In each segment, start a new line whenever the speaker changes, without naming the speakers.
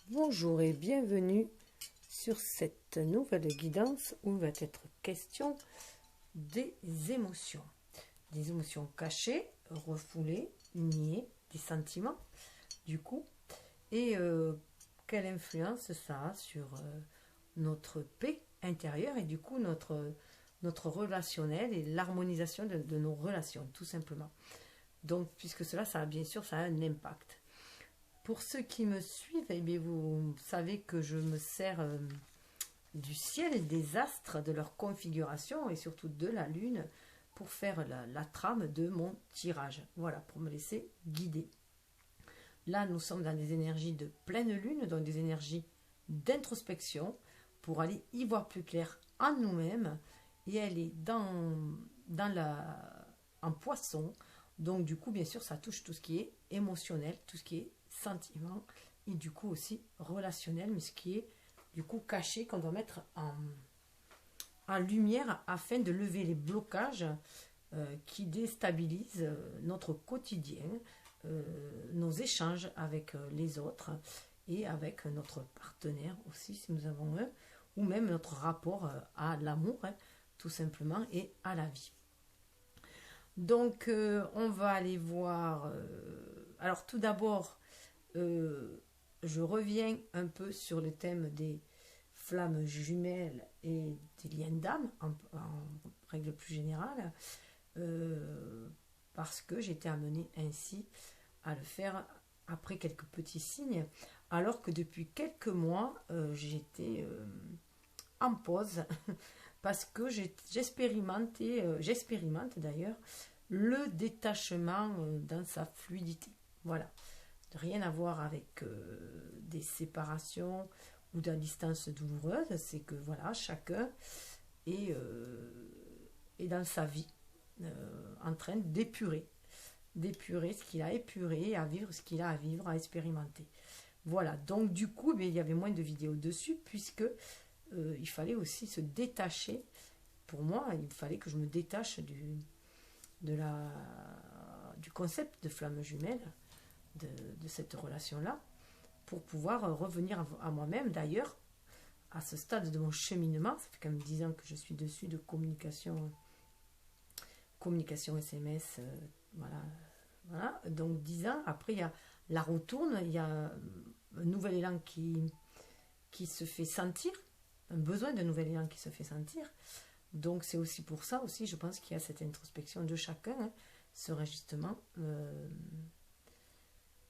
Bonjour et bienvenue sur cette nouvelle guidance où il va être question des émotions. Des émotions cachées, refoulées, niées, des sentiments du coup. Et quelle influence ça a sur notre paix intérieure et du coup notre relationnel et l'harmonisation de nos relations tout simplement. Donc puisque cela, ça a bien sûr ça a un impact. Pour ceux qui me suivent, eh bien, vous savez que je me sers du ciel, des astres, de leur configuration et surtout de la lune pour faire la trame de mon tirage. Voilà, pour me laisser guider. Là, nous sommes dans des énergies de pleine lune, donc des énergies d'introspection pour aller y voir plus clair en nous-mêmes. Et elle est en poisson. Donc du coup, bien sûr, ça touche tout ce qui est émotionnel, tout ce qui est sentiment et du coup aussi relationnel, mais ce qui est du coup caché qu'on doit mettre en lumière afin de lever les blocages qui déstabilisent notre quotidien, nos échanges avec les autres et avec notre partenaire aussi si nous avons un, ou même notre rapport à l'amour tout simplement et à la vie. Donc on va aller voir, alors tout d'abord je reviens un peu sur le thème des flammes jumelles et des liens d'âme en règle plus générale, parce que j'ai été amenée ainsi à le faire après quelques petits signes, alors que depuis quelques mois j'étais en pause parce que j'expérimente d'ailleurs le détachement dans sa fluidité. Voilà. Rien à voir avec des séparations ou de la distance douloureuse, c'est que voilà, chacun est dans sa vie en train d'épurer ce qu'il a épuré, à vivre ce qu'il a à vivre, à expérimenter. Voilà, donc du coup, il y avait moins de vidéos dessus puisque il fallait aussi se détacher. Pour moi, il fallait que je me détache du concept de flamme jumelle, de cette relation-là, pour pouvoir revenir à moi-même. D'ailleurs, à ce stade de mon cheminement, ça fait quand même 10 ans que je suis dessus de communication SMS, voilà. Donc 10 ans, après il y a la retourne, il y a un nouvel élan qui se fait sentir, un besoin de nouvel élan qui se fait sentir. Donc c'est aussi pour ça aussi, je pense qu'il y a cette introspection de chacun, ce réajustement,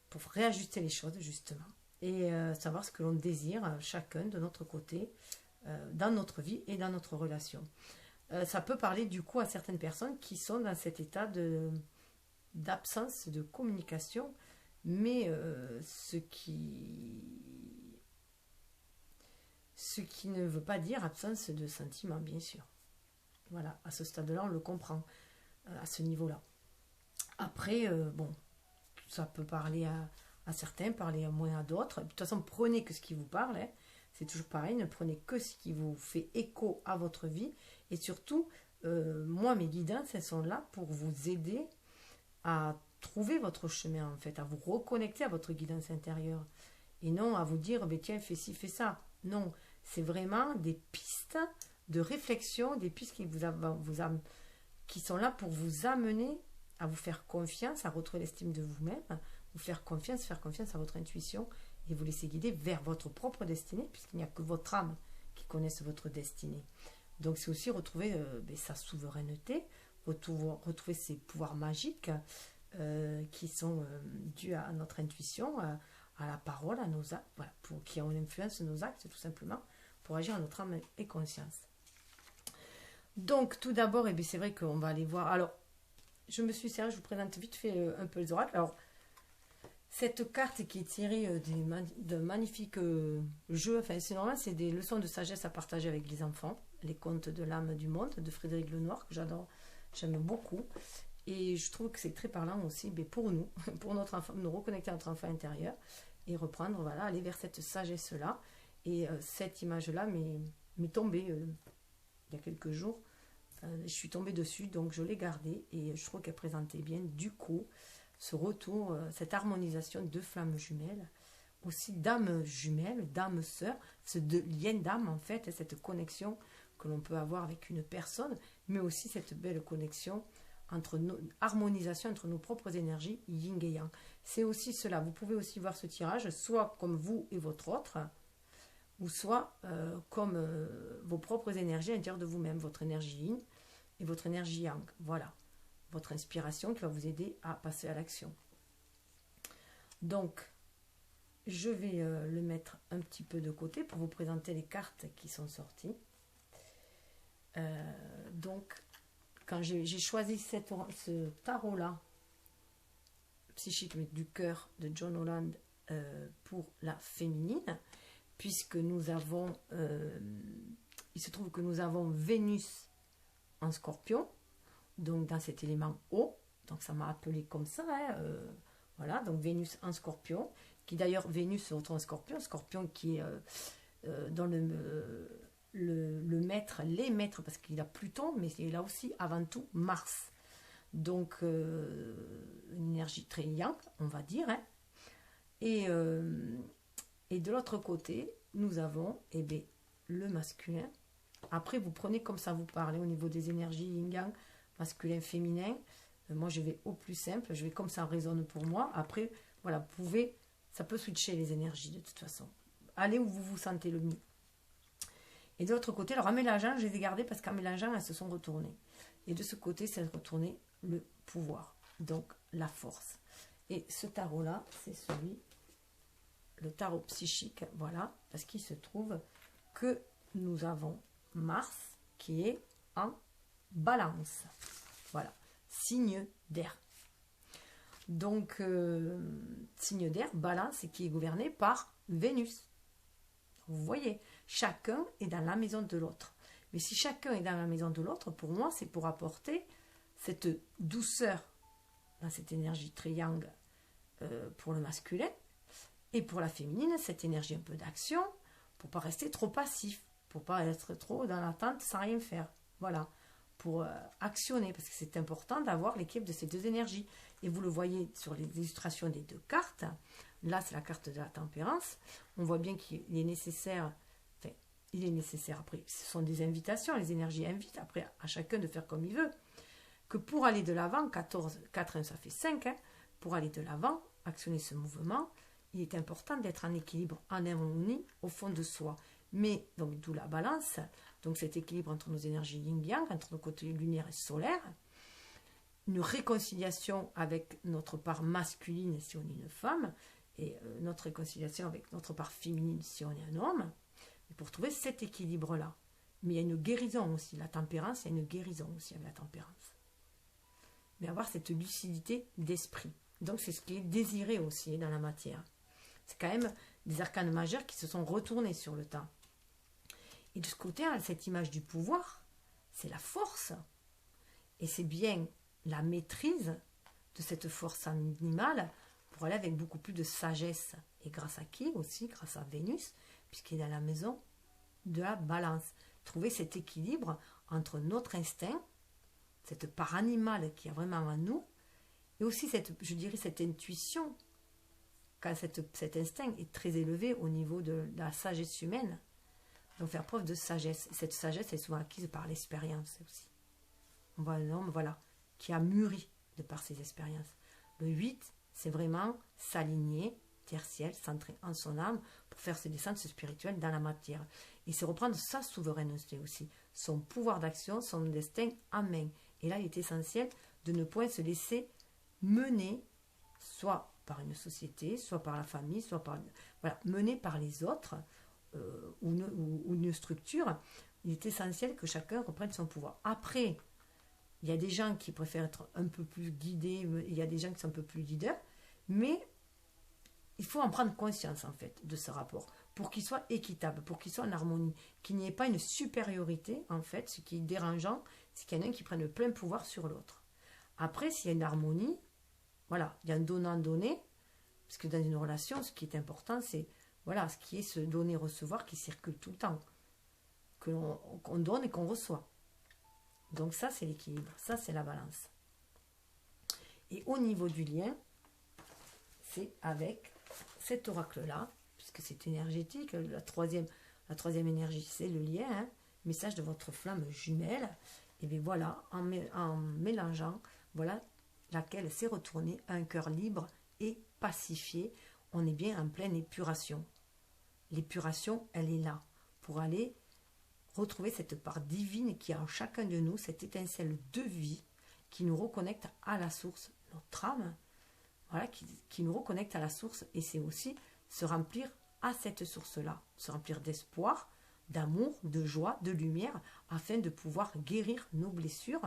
pour réajuster les choses justement, et savoir ce que l'on désire chacun de notre côté, dans notre vie et dans notre relation. Ça peut parler du coup à certaines personnes qui sont dans cet état d'absence de communication, mais ce qui ne veut pas dire absence de sentiment, bien sûr. Voilà, à ce stade-là, on le comprend, à ce niveau-là. Après, bon, ça peut parler à certains, parler moins à d'autres. De toute façon, prenez que ce qui vous parle, c'est toujours pareil, ne prenez que ce qui vous fait écho à votre vie. Et surtout, moi, mes guidances, elles sont là pour vous aider à trouver votre chemin, en fait, à vous reconnecter à votre guidance intérieure. Et non à vous dire, tiens, fais ci, fais ça. Non, c'est vraiment des pistes de réflexion, des pistes qui sont là pour vous amener à vous faire confiance, à retrouver l'estime de vous-même, vous faire confiance à votre intuition et vous laisser guider vers votre propre destinée, puisqu'il n'y a que votre âme qui connaisse votre destinée. Donc c'est aussi retrouver sa souveraineté, retrouver ses pouvoirs magiques qui sont dus à notre intuition, à la parole, à nos actes, voilà, qui ont influence sur nos actes tout simplement, pour agir en notre âme et conscience. Donc tout d'abord, c'est vrai qu'on va aller voir. Alors, je me suis servi, je vous présente vite fait un peu les oracles. Alors, cette carte qui est tirée d'un magnifique jeu, enfin c'est normal, c'est des leçons de sagesse à partager avec les enfants, les contes de l'âme du monde de Frédéric Lenoir, que j'adore, j'aime beaucoup. Et je trouve que c'est très parlant aussi pour nous, pour notre enfant, nous reconnecter à notre enfant intérieur et reprendre, voilà, aller vers cette sagesse-là. Et cette image-là m'est tombée il y a quelques jours. Je suis tombée dessus, donc je l'ai gardée et je trouve qu'elle présentait bien du coup ce retour, cette harmonisation de flammes jumelles aussi d'âme jumelle, d'âme sœur, ce lien d'âme en fait, cette connexion que l'on peut avoir avec une personne, mais aussi cette belle connexion entre harmonisation entre nos propres énergies yin et yang. C'est aussi cela. Vous pouvez aussi voir ce tirage, soit comme vous et votre autre, ou soit comme vos propres énergies à l'intérieur de vous-même, votre énergie yin et votre énergie yang. Voilà, votre inspiration qui va vous aider à passer à l'action. Donc, je vais le mettre un petit peu de côté pour vous présenter les cartes qui sont sorties. Donc, quand j'ai choisi ce tarot-là, psychique du cœur de John Holland pour la féminine, puisque nous avons, il se trouve que nous avons Vénus en Scorpion, donc dans cet élément eau, donc ça m'a appelé comme ça, hein, voilà, donc Vénus en Scorpion, qui d'ailleurs, Vénus se retrouve en Scorpion, Scorpion qui est dans le maître, les maîtres, parce qu'il a Pluton, mais il a aussi avant tout Mars. Donc, une énergie très yang, on va dire. Hein. Et de l'autre côté, nous avons le masculin. Après, vous prenez comme ça vous parlez au niveau des énergies yin-yang, masculin, féminin. Moi, je vais au plus simple, je vais comme ça résonne pour moi. Après, voilà, vous pouvez, ça peut switcher les énergies de toute façon. Allez où vous vous sentez le mieux. Et de l'autre côté, alors en mélangeant, je les ai gardées parce qu'en mélangeant, elles se sont retournées. Et de ce côté, c'est retourné le pouvoir, donc la force. Et ce tarot-là, c'est le tarot psychique, voilà, parce qu'il se trouve que nous avons Mars qui est en balance. Voilà, signe d'air. Donc, signe d'air, balance, et qui est gouverné par Vénus. Vous voyez, chacun est dans la maison de l'autre. Mais si chacun est dans la maison de l'autre, pour moi, c'est pour apporter cette douceur, dans cette énergie très yang pour le masculin, et pour la féminine, cette énergie un peu d'action, pour ne pas rester trop passif, pour ne pas être trop dans l'attente sans rien faire. Voilà, pour actionner, parce que c'est important d'avoir l'équilibre de ces deux énergies. Et vous le voyez sur les illustrations des deux cartes. Là, c'est la carte de la tempérance. On voit bien qu'il est nécessaire, enfin, il est nécessaire, après, ce sont des invitations, les énergies invitent après à chacun de faire comme il veut, que pour aller de l'avant, 14, 4, 1, ça fait 5, hein, pour aller de l'avant, actionner ce mouvement, il est important d'être en équilibre, en harmonie au fond de soi. Mais, donc, d'où la balance, donc cet équilibre entre nos énergies yin-yang, entre nos côtés lunaire et solaire, une réconciliation avec notre part masculine si on est une femme, et notre réconciliation avec notre part féminine si on est un homme, et pour trouver cet équilibre-là. Mais il y a une guérison aussi, la tempérance, il y a une guérison aussi avec la tempérance. Mais avoir cette lucidité d'esprit. Donc c'est ce qui est désiré aussi dans la matière. C'est quand même des arcanes majeurs qui se sont retournés sur le temps. Et de ce côté, cette image du pouvoir, c'est la force. Et c'est bien la maîtrise de cette force animale pour aller avec beaucoup plus de sagesse. Et grâce à qui aussi? Grâce à Vénus, puisqu'il est dans la maison de la balance. Trouver cet équilibre entre notre instinct, cette part animale qui est vraiment en nous, et aussi je dirais cette intuition, quand cet instinct est très élevé au niveau de la sagesse humaine. Donc faire preuve de sagesse. Et cette sagesse est souvent acquise par l'expérience aussi. On voit un homme, voilà, qui a mûri de par ses expériences. Le 8, c'est vraiment s'aligner, tertiel, centré en son âme, pour faire ses descentes spirituelles dans la matière. Et c'est reprendre sa souveraineté aussi, son pouvoir d'action, son destin en main. Et là, il est essentiel de ne point se laisser mener, soit par une société, soit par la famille, soit par... Voilà, mener par les autres, ou une structure. Il est essentiel que chacun reprenne son pouvoir. Après, il y a des gens qui préfèrent être un peu plus guidés, il y a des gens qui sont un peu plus leaders, mais il faut en prendre conscience en fait de ce rapport pour qu'il soit équitable, pour qu'il soit en harmonie, qu'il n'y ait pas une supériorité en fait. Ce qui est dérangeant, c'est qu'il y en a un qui prenne le plein pouvoir sur l'autre. Après, s'il y a une harmonie, voilà, il y a un donnant-donné, parce que dans une relation, ce qui est important, c'est voilà, ce qui est ce donner-recevoir qui circule tout le temps, qu'on donne et qu'on reçoit. Donc ça, c'est l'équilibre, ça, c'est la balance. Et au niveau du lien, c'est avec cet oracle-là, puisque c'est énergétique, la troisième énergie, c'est le lien, hein, message de votre flamme jumelle, et bien voilà, en mélangeant, voilà laquelle s'est retournée à un cœur libre et pacifié. On est bien en pleine épuration. L'épuration, elle est là, pour aller retrouver cette part divine qui a en chacun de nous, cette étincelle de vie, qui nous reconnecte à la source, notre âme, voilà, qui nous reconnecte à la source, et c'est aussi se remplir à cette source-là, se remplir d'espoir, d'amour, de joie, de lumière, afin de pouvoir guérir nos blessures,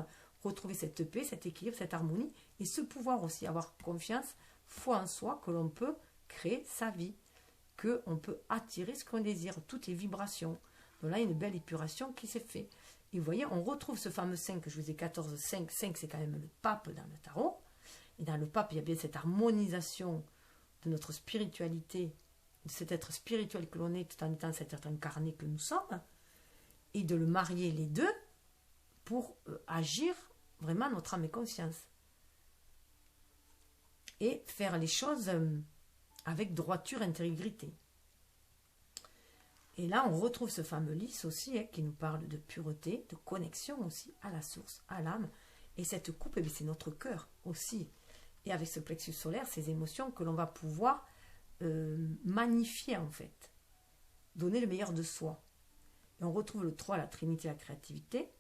retrouver cette paix, cet équilibre, cette harmonie, et ce pouvoir aussi avoir confiance, foi en soi, que l'on peut créer sa vie, qu'on peut attirer ce qu'on désire, toutes les vibrations. Donc là, il y a une belle épuration qui s'est faite. Et vous voyez, on retrouve ce fameux 5 que je vous ai 14, 5, 5 c'est quand même le pape dans le tarot. Et dans le pape, il y a bien cette harmonisation de notre spiritualité, de cet être spirituel que l'on est tout en étant cet être incarné que nous sommes, et de le marier les deux pour agir vraiment notre âme et conscience. Et faire les choses avec droiture et intégrité. Et là, on retrouve ce fameux lys aussi, hein, qui nous parle de pureté, de connexion aussi à la source, à l'âme. Et cette coupe, c'est notre cœur aussi. Et avec ce plexus solaire, ces émotions que l'on va pouvoir magnifier en fait. Donner le meilleur de soi. Et on retrouve le 3, la Trinité, la créativité.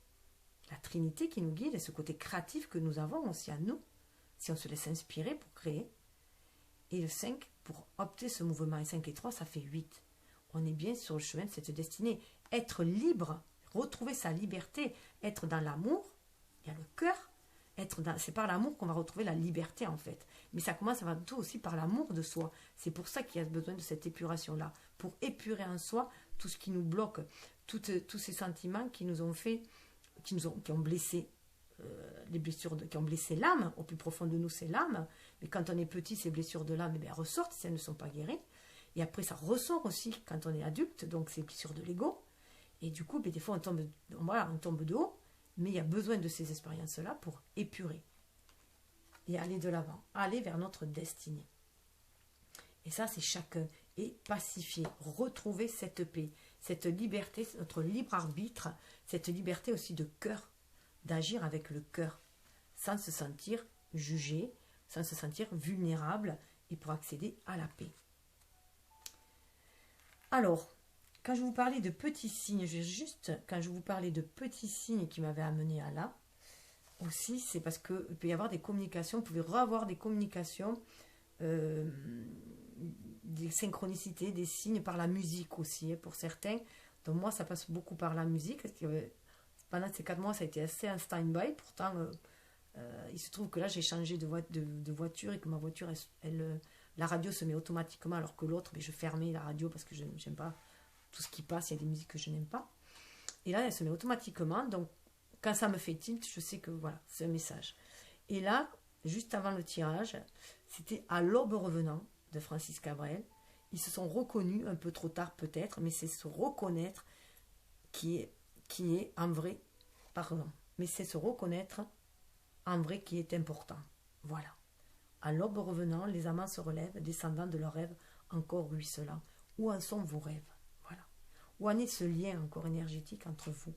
La Trinité qui nous guide et ce côté créatif que nous avons aussi à nous, si on se laisse inspirer pour créer. Et le 5, pour opter ce mouvement. Et 5 et 3, ça fait 8. On est bien sur le chemin de cette destinée. Être libre, retrouver sa liberté, être dans l'amour, il y a le cœur, c'est par l'amour qu'on va retrouver la liberté en fait. Mais ça commence avant tout aussi par l'amour de soi. C'est pour ça qu'il y a besoin de cette épuration-là, pour épurer en soi tout ce qui nous bloque, tous ces sentiments qui nous ont fait, qui ont blessé les blessures, qui ont blessé l'âme. Au plus profond de nous, c'est l'âme. Mais quand on est petit, ces blessures de l'âme, elles ressortent si elles ne sont pas guéries. Et après, ça ressort aussi quand on est adulte, donc c'est blessures de l'ego. Et du coup, des fois, on tombe de haut, mais il y a besoin de ces expériences-là pour épurer et aller de l'avant, aller vers notre destinée. Et ça, c'est chacun. Et pacifier, retrouver cette paix, cette liberté, notre libre arbitre, cette liberté aussi de cœur, d'agir avec le cœur, sans se sentir jugé, sans se sentir vulnérable, et pour accéder à la paix. Alors, quand je vous parlais de petits signes, quand je vous parlais de petits signes qui m'avaient amené à là, aussi, c'est parce qu'il peut y avoir des communications, vous pouvez revoir des communications, des synchronicités, des signes par la musique aussi, hein, pour certains. Donc moi, ça passe beaucoup par la musique. Parce que, pendant ces 4 mois, ça a été assez un stand-by. Pourtant, il se trouve que là, j'ai changé de voiture et que ma voiture, la radio se met automatiquement, alors que l'autre, je fermais la radio parce que je n'aime pas tout ce qui passe, il y a des musiques que je n'aime pas. Et là, elle se met automatiquement, donc quand ça me fait tilt, je sais que voilà, c'est un message. Et là, juste avant le tirage, c'était À l'aube revenant de Francis Cabrel. Ils se sont reconnus, un peu trop tard peut-être, mais c'est se reconnaître qui est en vrai, pardon, mais c'est se reconnaître en vrai qui est important. Voilà. À l'aube revenant, les amants se relèvent, descendant de leurs rêves encore ruisselants. Où en sont vos rêves? Voilà. Où en est ce lien encore énergétique entre vous?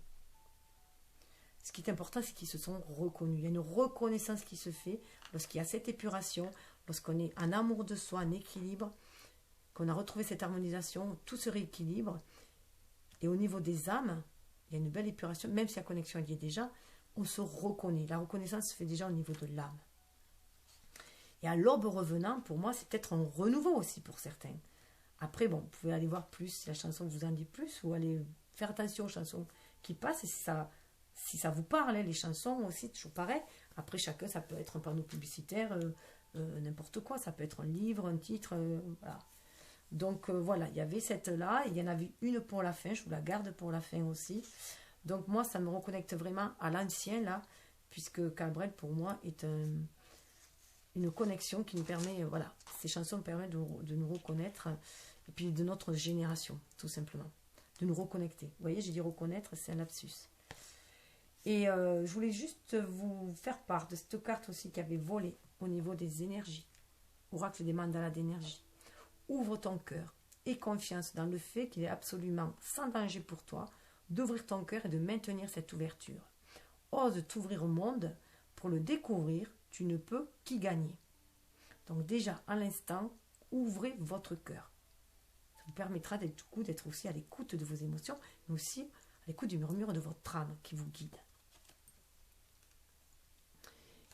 Ce qui est important, c'est qu'ils se sont reconnus. Il y a une reconnaissance qui se fait lorsqu'il y a cette épuration, lorsqu'on est en amour de soi, en équilibre, qu'on a retrouvé cette harmonisation, tout se rééquilibre. Et au niveau des âmes, il y a une belle épuration, même si la connexion y est déjà, on se reconnaît. La reconnaissance se fait déjà au niveau de l'âme. Et à l'aube revenant, pour moi, c'est peut-être un renouveau aussi pour certains. Après, bon, vous pouvez aller voir plus si la chanson vous en dit plus, ou aller faire attention aux chansons qui passent, et si ça vous parle, hein, les chansons aussi, toujours pareil. Après, chacun, ça peut être un panneau publicitaire, n'importe quoi, ça peut être un livre, un titre, voilà. Donc voilà, il y avait cette-là, il y en avait une pour la fin, je vous la garde pour la fin aussi. Donc moi, ça me reconnecte vraiment à l'ancien, là, puisque Cabrel, pour moi, est une connexion qui nous permet, voilà, ces chansons permettent de nous reconnaître, et puis de notre génération, tout simplement, de nous reconnecter. Vous voyez, j'ai dit reconnaître, c'est un lapsus. Et je voulais juste vous faire part de cette carte aussi qui avait volé au niveau des énergies, oracle des mandalas d'énergie, ouvre ton cœur. Aie confiance dans le fait qu'il est absolument sans danger pour toi d'ouvrir ton cœur et de maintenir cette ouverture. Ose t'ouvrir au monde. Pour le découvrir, tu ne peux qu'y gagner. Donc déjà, à l'instant, ouvrez votre cœur. Ça vous permettra d'être aussi à l'écoute de vos émotions, mais aussi à l'écoute du murmure de votre âme qui vous guide.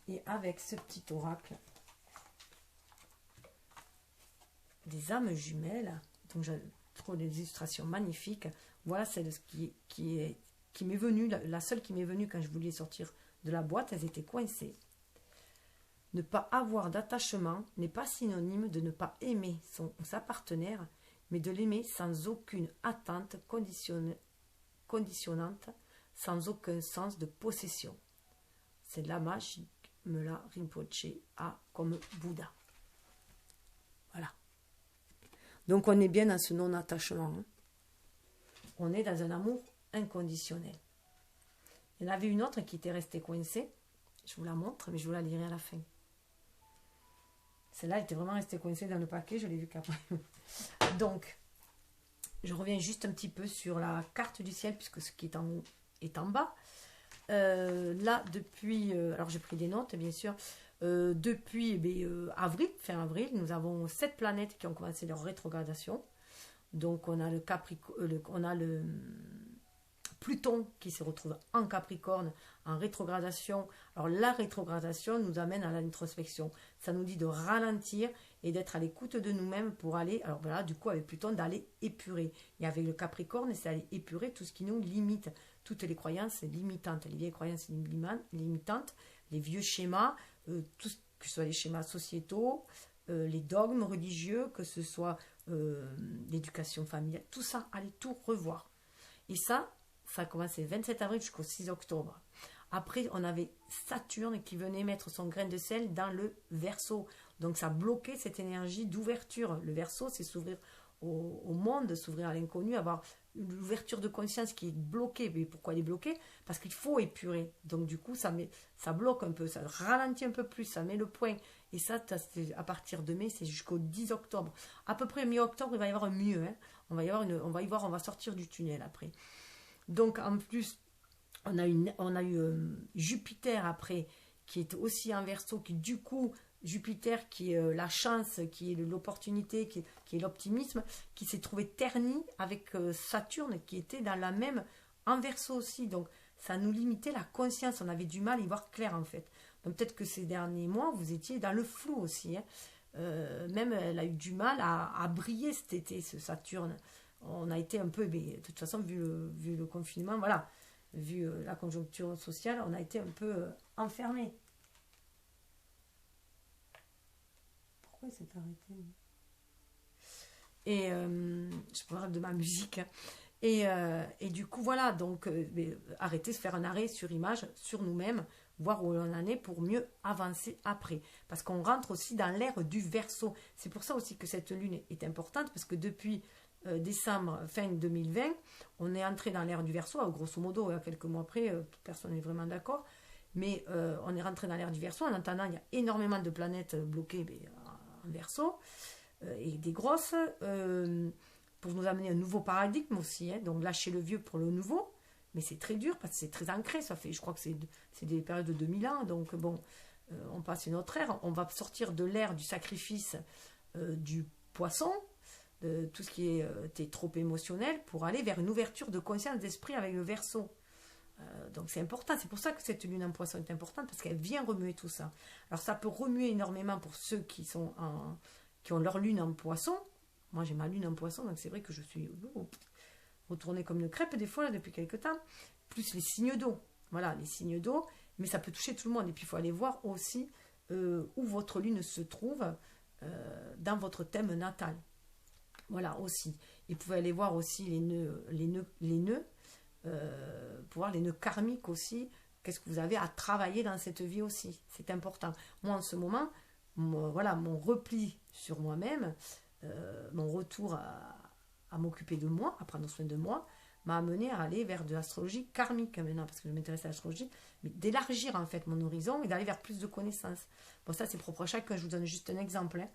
Et avec ce petit oracle des âmes jumelles, donc je trouve des illustrations magnifiques. Voilà celle qui m'est venue, la seule qui m'est venue quand je voulais sortir de la boîte, elles étaient coincées. Ne pas avoir d'attachement n'est pas synonyme de ne pas aimer sa partenaire, mais de l'aimer sans aucune attente conditionnante, sans aucun sens de possession. C'est Lama Chikmela Rinpoche a comme Bouddha. Voilà. Donc on est bien dans ce non-attachement. Hein. On est dans un amour inconditionnel. Il y en avait une autre qui était restée coincée. Je vous la montre, mais je vous la lirai à la fin. Celle-là était vraiment restée coincée dans le paquet, je l'ai vu qu'après. Donc, je reviens juste un petit peu sur la carte du ciel, puisque ce qui est en haut est en bas. Là, depuis... alors, j'ai pris des notes, bien sûr. Depuis avril, fin avril, nous avons 7 planètes qui ont commencé leur rétrogradation. Donc, on a le Pluton qui se retrouve en Capricorne, en rétrogradation. Alors la rétrogradation nous amène à l'introspection. Ça nous dit de ralentir et d'être à l'écoute de nous-mêmes pour aller, alors voilà, du coup avec Pluton, d'aller épurer. Et avec le Capricorne, c'est aller épurer tout ce qui nous limite. Toutes les croyances limitantes, les vieilles croyances limitantes, les vieux schémas, tout ce que ce soit les schémas sociétaux, les dogmes religieux, que ce soit l'éducation familiale, tout ça, allez tout revoir. Et ça a commencé le 27 avril jusqu'au 6 octobre. Après, on avait Saturne qui venait mettre son grain de sel dans le Verseau. Donc, ça bloquait cette énergie d'ouverture. Le Verseau, c'est s'ouvrir au monde, s'ouvrir à l'inconnu, avoir l'ouverture de conscience qui est bloquée. Mais pourquoi elle est bloquée? Parce qu'il faut épurer. Donc, du coup, ça bloque un peu, ça ralentit un peu plus, ça met le point. Et ça, à partir de mai, c'est jusqu'au 10 octobre. À peu près mi-octobre, il va y avoir un mieux. Hein. On va sortir du tunnel après. Donc, en plus, on a eu Jupiter après, qui est aussi en Verseau, qui du coup, Jupiter, qui est la chance, qui est l'opportunité, qui est l'optimisme, qui s'est trouvé terni avec Saturne, qui était dans la même, en Verseau aussi. Donc, ça nous limitait la conscience, on avait du mal à y voir clair, en fait. Donc, peut-être que ces derniers mois, vous étiez dans le flou aussi. Hein. Même, elle a eu du mal à briller cet été, ce Saturne. On a été un peu, mais de toute façon, vu le confinement, voilà, vu la conjoncture sociale, on a été un peu enfermés. Pourquoi il s'est arrêté? Et je parle de ma musique. Et du coup, voilà, donc arrêter de faire un arrêt sur image, sur nous-mêmes, voir où on en est pour mieux avancer après. Parce qu'on rentre aussi dans l'ère du Verseau. C'est pour ça aussi que cette lune est importante, parce que depuis décembre, fin 2020, on est entré dans l'ère du Verseau, grosso modo, quelques mois après, personne n'est vraiment d'accord, mais on est rentré dans l'ère du Verseau. En attendant, il y a énormément de planètes bloquées en Verseau, et des grosses, pour nous amener un nouveau paradigme aussi, hein, donc lâcher le vieux pour le nouveau, mais c'est très dur, parce que c'est très ancré, ça fait, je crois que c'est des périodes de 2000 ans, donc bon, on passe une autre ère, on va sortir de l'ère du sacrifice du poisson, tout ce qui était trop émotionnel, pour aller vers une ouverture de conscience d'esprit avec le Verseau. Donc c'est important, c'est pour ça que cette lune en poisson est importante, parce qu'elle vient remuer tout ça. Alors ça peut remuer énormément pour ceux qui ont leur lune en poisson. Moi j'ai ma lune en poisson, donc c'est vrai que je suis retournée comme une crêpe des fois là, depuis quelques temps, plus les signes d'eau. Voilà, les signes d'eau, mais ça peut toucher tout le monde. Et puis il faut aller voir aussi où votre lune se trouve dans votre thème natal. Voilà, aussi. Et vous pouvez aller voir aussi les nœuds, pour voir les nœuds karmiques aussi. Qu'est-ce que vous avez à travailler dans cette vie aussi. C'est important. Moi, en ce moment, mon repli sur moi-même, mon retour à m'occuper de moi, à prendre soin de moi, m'a amené à aller vers de l'astrologie karmique maintenant, parce que je m'intéresse à l'astrologie, mais d'élargir en fait mon horizon et d'aller vers plus de connaissances. Bon, ça c'est propre à chacun, je vous donne juste un exemple. Hein.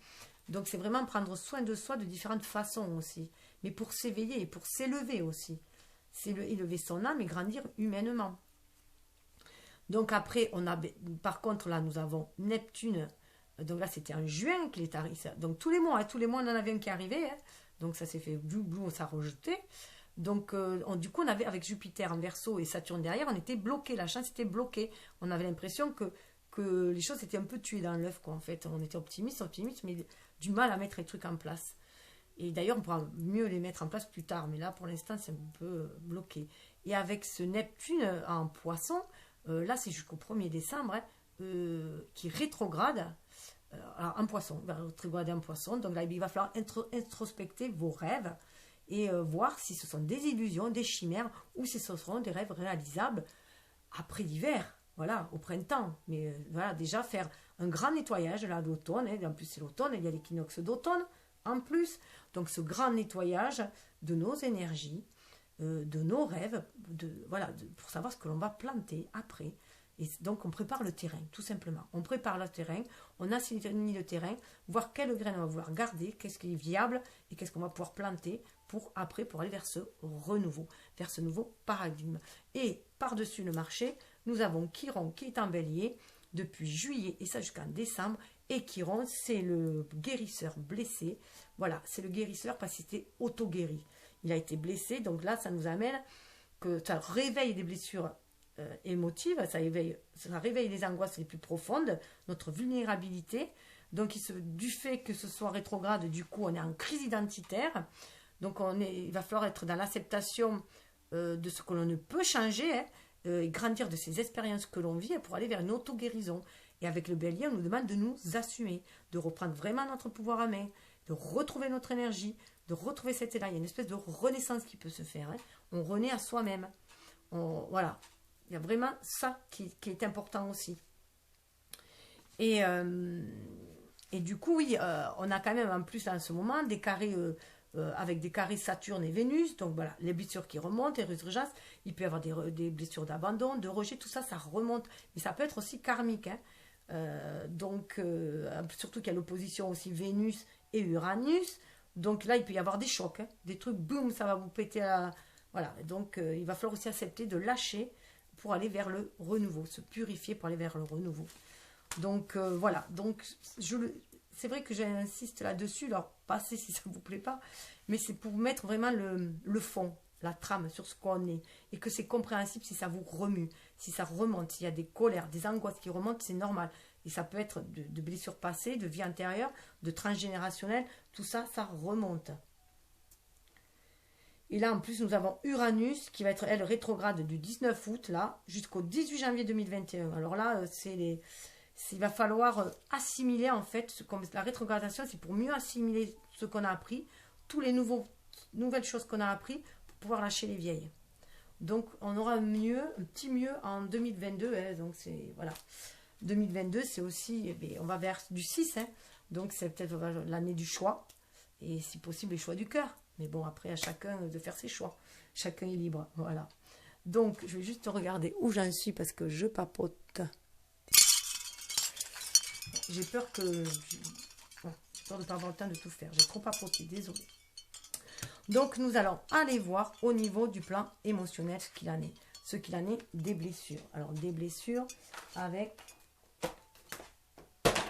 Donc c'est vraiment prendre soin de soi de différentes façons aussi. Mais pour s'éveiller et pour s'élever aussi. C'est élever son âme et grandir humainement. Donc après, par contre, là, nous avons Neptune. Donc là, c'était en juin qu'il est arrivé. Donc tous les mois, on en avait un qui arrivait. Hein. Donc ça s'est fait, on s'est rejeté. Donc du coup, on avait, avec Jupiter en Verseau et Saturne derrière, on était bloqué. La chance était bloquée. On avait l'impression que les choses étaient un peu tuées dans l'œuf, quoi. En fait, on était optimiste, mais du mal à mettre les trucs en place. Et d'ailleurs, on pourra mieux les mettre en place plus tard. Mais là, pour l'instant, c'est un peu bloqué. Et avec ce Neptune en Poisson, là, c'est jusqu'au 1er décembre, hein, qui rétrograde en Poisson. Il va rétrograder en Poisson. Donc là, il va falloir introspecter vos rêves et voir si ce sont des illusions, des chimères, ou si ce seront des rêves réalisables après l'hiver. Voilà, au printemps. Mais voilà, déjà faire un grand nettoyage là d'automne. Hein. En plus, c'est l'automne, il y a l'équinoxe d'automne en plus. Donc, ce grand nettoyage de nos énergies, de nos rêves, pour savoir ce que l'on va planter après. Et donc, on prépare le terrain, tout simplement. On prépare le terrain, on assainit le terrain, voir quelles graines on va vouloir garder, qu'est-ce qui est viable et qu'est-ce qu'on va pouvoir planter pour aller vers ce renouveau, vers ce nouveau paradigme. Et par-dessus le marché, nous avons Chiron qui est en Bélier depuis juillet et ça jusqu'en décembre. Et Chiron, c'est le guérisseur blessé. Voilà, c'est le guérisseur parce qu'il était auto-guéri. Il a été blessé, donc là, ça nous amène que ça réveille des blessures émotives, ça réveille les angoisses les plus profondes, notre vulnérabilité. Donc, du fait que ce soit rétrograde, du coup, on est en crise identitaire. Donc, il va falloir être dans l'acceptation de ce que l'on ne peut changer, hein, et grandir de ces expériences que l'on vit pour aller vers une auto-guérison. Et avec le Bélier, on nous demande de nous assumer, de reprendre vraiment notre pouvoir à main, de retrouver notre énergie, de retrouver cet élan. Il y a une espèce de renaissance qui peut se faire. Hein. On renaît à soi-même. Voilà. Il y a vraiment ça qui est important aussi. Et du coup, oui, on a quand même en plus en ce moment des carrés avec des carrés Saturne et Vénus. Donc voilà, les blessures qui remontent, les résurgences. Il peut y avoir des blessures d'abandon, de rejet, tout ça, ça remonte. Mais ça peut être aussi karmique. Hein. Surtout qu'il y a l'opposition aussi Vénus et Uranus. Donc là, il peut y avoir des chocs. Hein. Des trucs, boum, ça va vous péter à... Voilà, donc il va falloir aussi accepter de lâcher pour aller vers le renouveau, se purifier pour aller vers le renouveau. Donc voilà, donc c'est vrai que j'insiste là-dessus, alors passez si ça ne vous plaît pas, mais c'est pour mettre vraiment le fond, la trame sur ce qu'on est, et que c'est compréhensible si ça vous remue, si ça remonte, s'il y a des colères, des angoisses qui remontent, c'est normal. Et ça peut être de blessures passées, de vie antérieure, de transgénérationnel, tout ça, ça remonte. Et là, en plus, nous avons Uranus qui va être, elle, rétrograde du 19 août, là, jusqu'au 18 janvier 2021. Alors là, il va falloir assimiler, en fait, la rétrogradation, c'est pour mieux assimiler ce qu'on a appris, tous les nouvelles choses qu'on a appris, pour pouvoir lâcher les vieilles. Donc, on aura un petit mieux en 2022. Hein, donc, c'est, voilà. 2022, c'est aussi, on va vers du 6, hein, donc c'est peut-être l'année du choix, et si possible, les choix du cœur. Mais bon, après, à chacun de faire ses choix. Chacun est libre, voilà. Donc, je vais juste regarder où j'en suis, parce que je papote. J'ai peur que... j'ai peur de ne pas avoir le temps de tout faire. J'ai trop papoté, désolée. Donc, nous allons aller voir au niveau du plan émotionnel ce qu'il en est. Ce qu'il en est des blessures. Alors, des blessures avec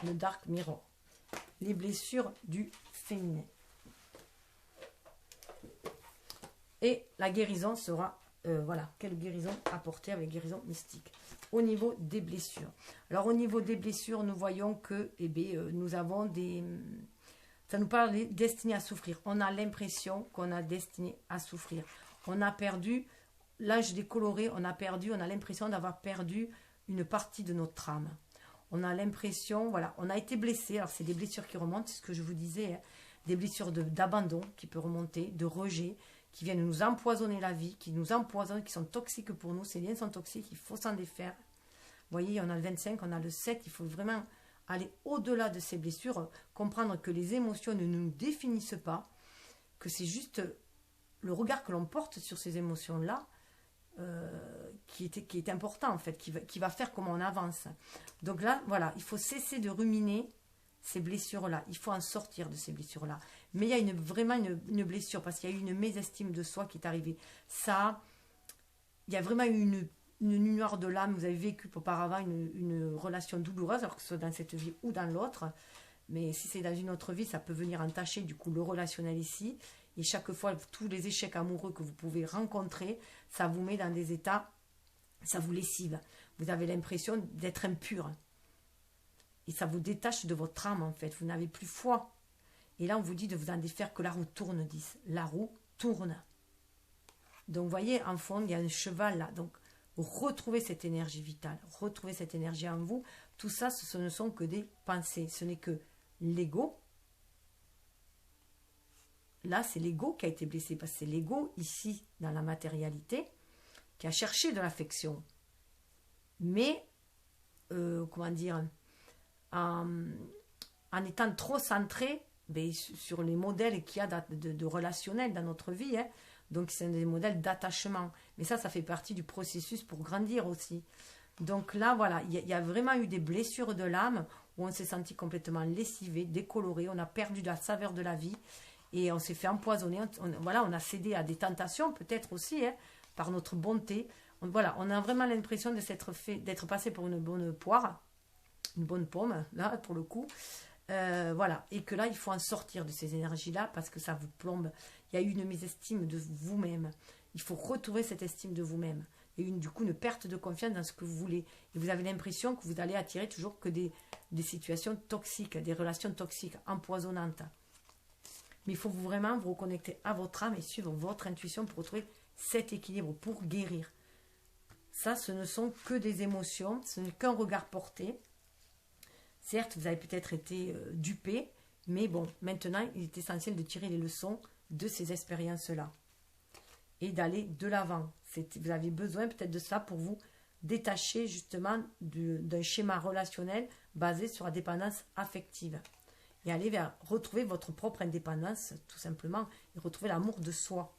le Dark Mirror. Les blessures du féminin. Et la guérison sera, voilà, quelle guérison apporter avec guérison mystique. Au niveau des blessures. Alors, au niveau des blessures, nous voyons que, nous avons des... Ça nous parle des destinés à souffrir. On a l'impression qu'on a destiné à souffrir. On a perdu, l'âge décoloré, on a l'impression d'avoir perdu une partie de notre âme. On a l'impression, voilà, on a été blessé. Alors, c'est des blessures qui remontent, c'est ce que je vous disais, hein, des blessures d'abandon qui peuvent remonter, de rejet, qui viennent nous empoisonner la vie, qui nous empoisonnent, qui sont toxiques pour nous. Ces liens sont toxiques, il faut s'en défaire. Vous voyez, on a le 25, on a le 7, il faut vraiment aller au-delà de ces blessures, comprendre que les émotions ne nous définissent pas, que c'est juste le regard que l'on porte sur ces émotions-là qui est important en fait, qui va faire comment on avance. Donc là, voilà, il faut cesser de ruminer ces blessures-là. Il faut en sortir de ces blessures-là. Mais il y a vraiment une blessure parce qu'il y a eu une mésestime de soi qui est arrivée. Ça, il y a vraiment eu une nuire de l'âme. Vous avez vécu auparavant une relation douloureuse, alors que ce soit dans cette vie ou dans l'autre. Mais si c'est dans une autre vie, ça peut venir entacher du coup le relationnel ici. Et chaque fois, tous les échecs amoureux que vous pouvez rencontrer, ça vous met dans des états, ça vous lessive. Vous avez l'impression d'être impur. Et ça vous détache de votre âme en fait. Vous n'avez plus foi. Et là, on vous dit de vous en défaire que la roue tourne, disent. La roue tourne. Donc, vous voyez, en fond, il y a un cheval là. Donc, retrouvez cette énergie vitale. Retrouvez cette énergie en vous. Tout ça, ce ne sont que des pensées. Ce n'est que l'ego. Là, c'est l'ego qui a été blessé. Parce que c'est l'ego, ici, dans la matérialité, qui a cherché de l'affection. Mais, comment dire, en étant trop centré sur les modèles qu'il y a de relationnel dans notre vie. Hein. Donc, c'est des modèles d'attachement. Mais ça fait partie du processus pour grandir aussi. Donc là, voilà, il y a vraiment eu des blessures de l'âme où on s'est senti complètement lessivé, décoloré, on a perdu la saveur de la vie et on s'est fait empoisonner. Voilà, on a cédé à des tentations peut-être aussi, hein, par notre bonté. Voilà, on a vraiment l'impression d'être passé pour une bonne poire, une bonne pomme, là, pour le coup. Voilà, et que là, il faut en sortir de ces énergies-là parce que ça vous plombe. Il y a eu une mésestime de vous-même. Il faut retrouver cette estime de vous-même. Il y a eu du coup une perte de confiance dans ce que vous voulez. Et vous avez l'impression que vous allez attirer toujours que des situations toxiques, des relations toxiques, empoisonnantes. Mais il faut vraiment vous reconnecter à votre âme et suivre votre intuition pour retrouver cet équilibre, pour guérir. Ça, ce ne sont que des émotions, ce n'est qu'un regard porté. Certes, vous avez peut-être été dupé, mais bon, maintenant, il est essentiel de tirer les leçons de ces expériences-là et d'aller de l'avant. Vous avez besoin peut-être de ça pour vous détacher justement d'un schéma relationnel basé sur la dépendance affective et aller vers retrouver votre propre indépendance, tout simplement, et retrouver l'amour de soi.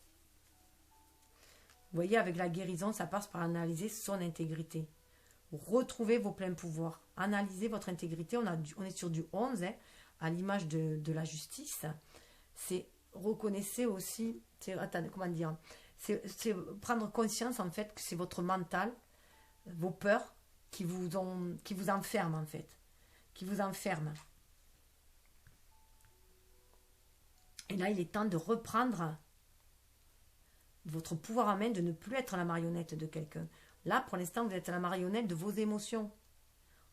Vous voyez, avec la guérison, ça passe par analyser son intégrité. Retrouvez vos pleins pouvoirs. Analysez votre intégrité. On est sur du 11, hein, à l'image de la justice. C'est reconnaissez aussi, comment dire, c'est prendre conscience en fait que c'est votre mental, vos peurs qui vous enferment en fait, qui vous enferment. Et là, il est temps de reprendre votre pouvoir en main, de ne plus être la marionnette de quelqu'un. Là, pour l'instant, vous êtes la marionnette de vos émotions.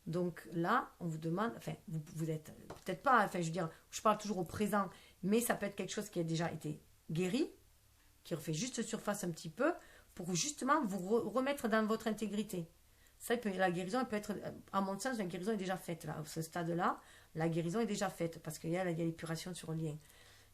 Donc là, on vous demande, enfin, vous êtes peut-être pas, enfin, je veux dire, je parle toujours au présent, mais ça peut être quelque chose qui a déjà été guéri, qui refait juste surface un petit peu, pour justement vous remettre dans votre intégrité. Ça, la guérison, elle peut être, à mon sens, la guérison est déjà faite, là, à ce stade-là, la guérison est déjà faite, parce qu'il y a l'épuration sur le lien.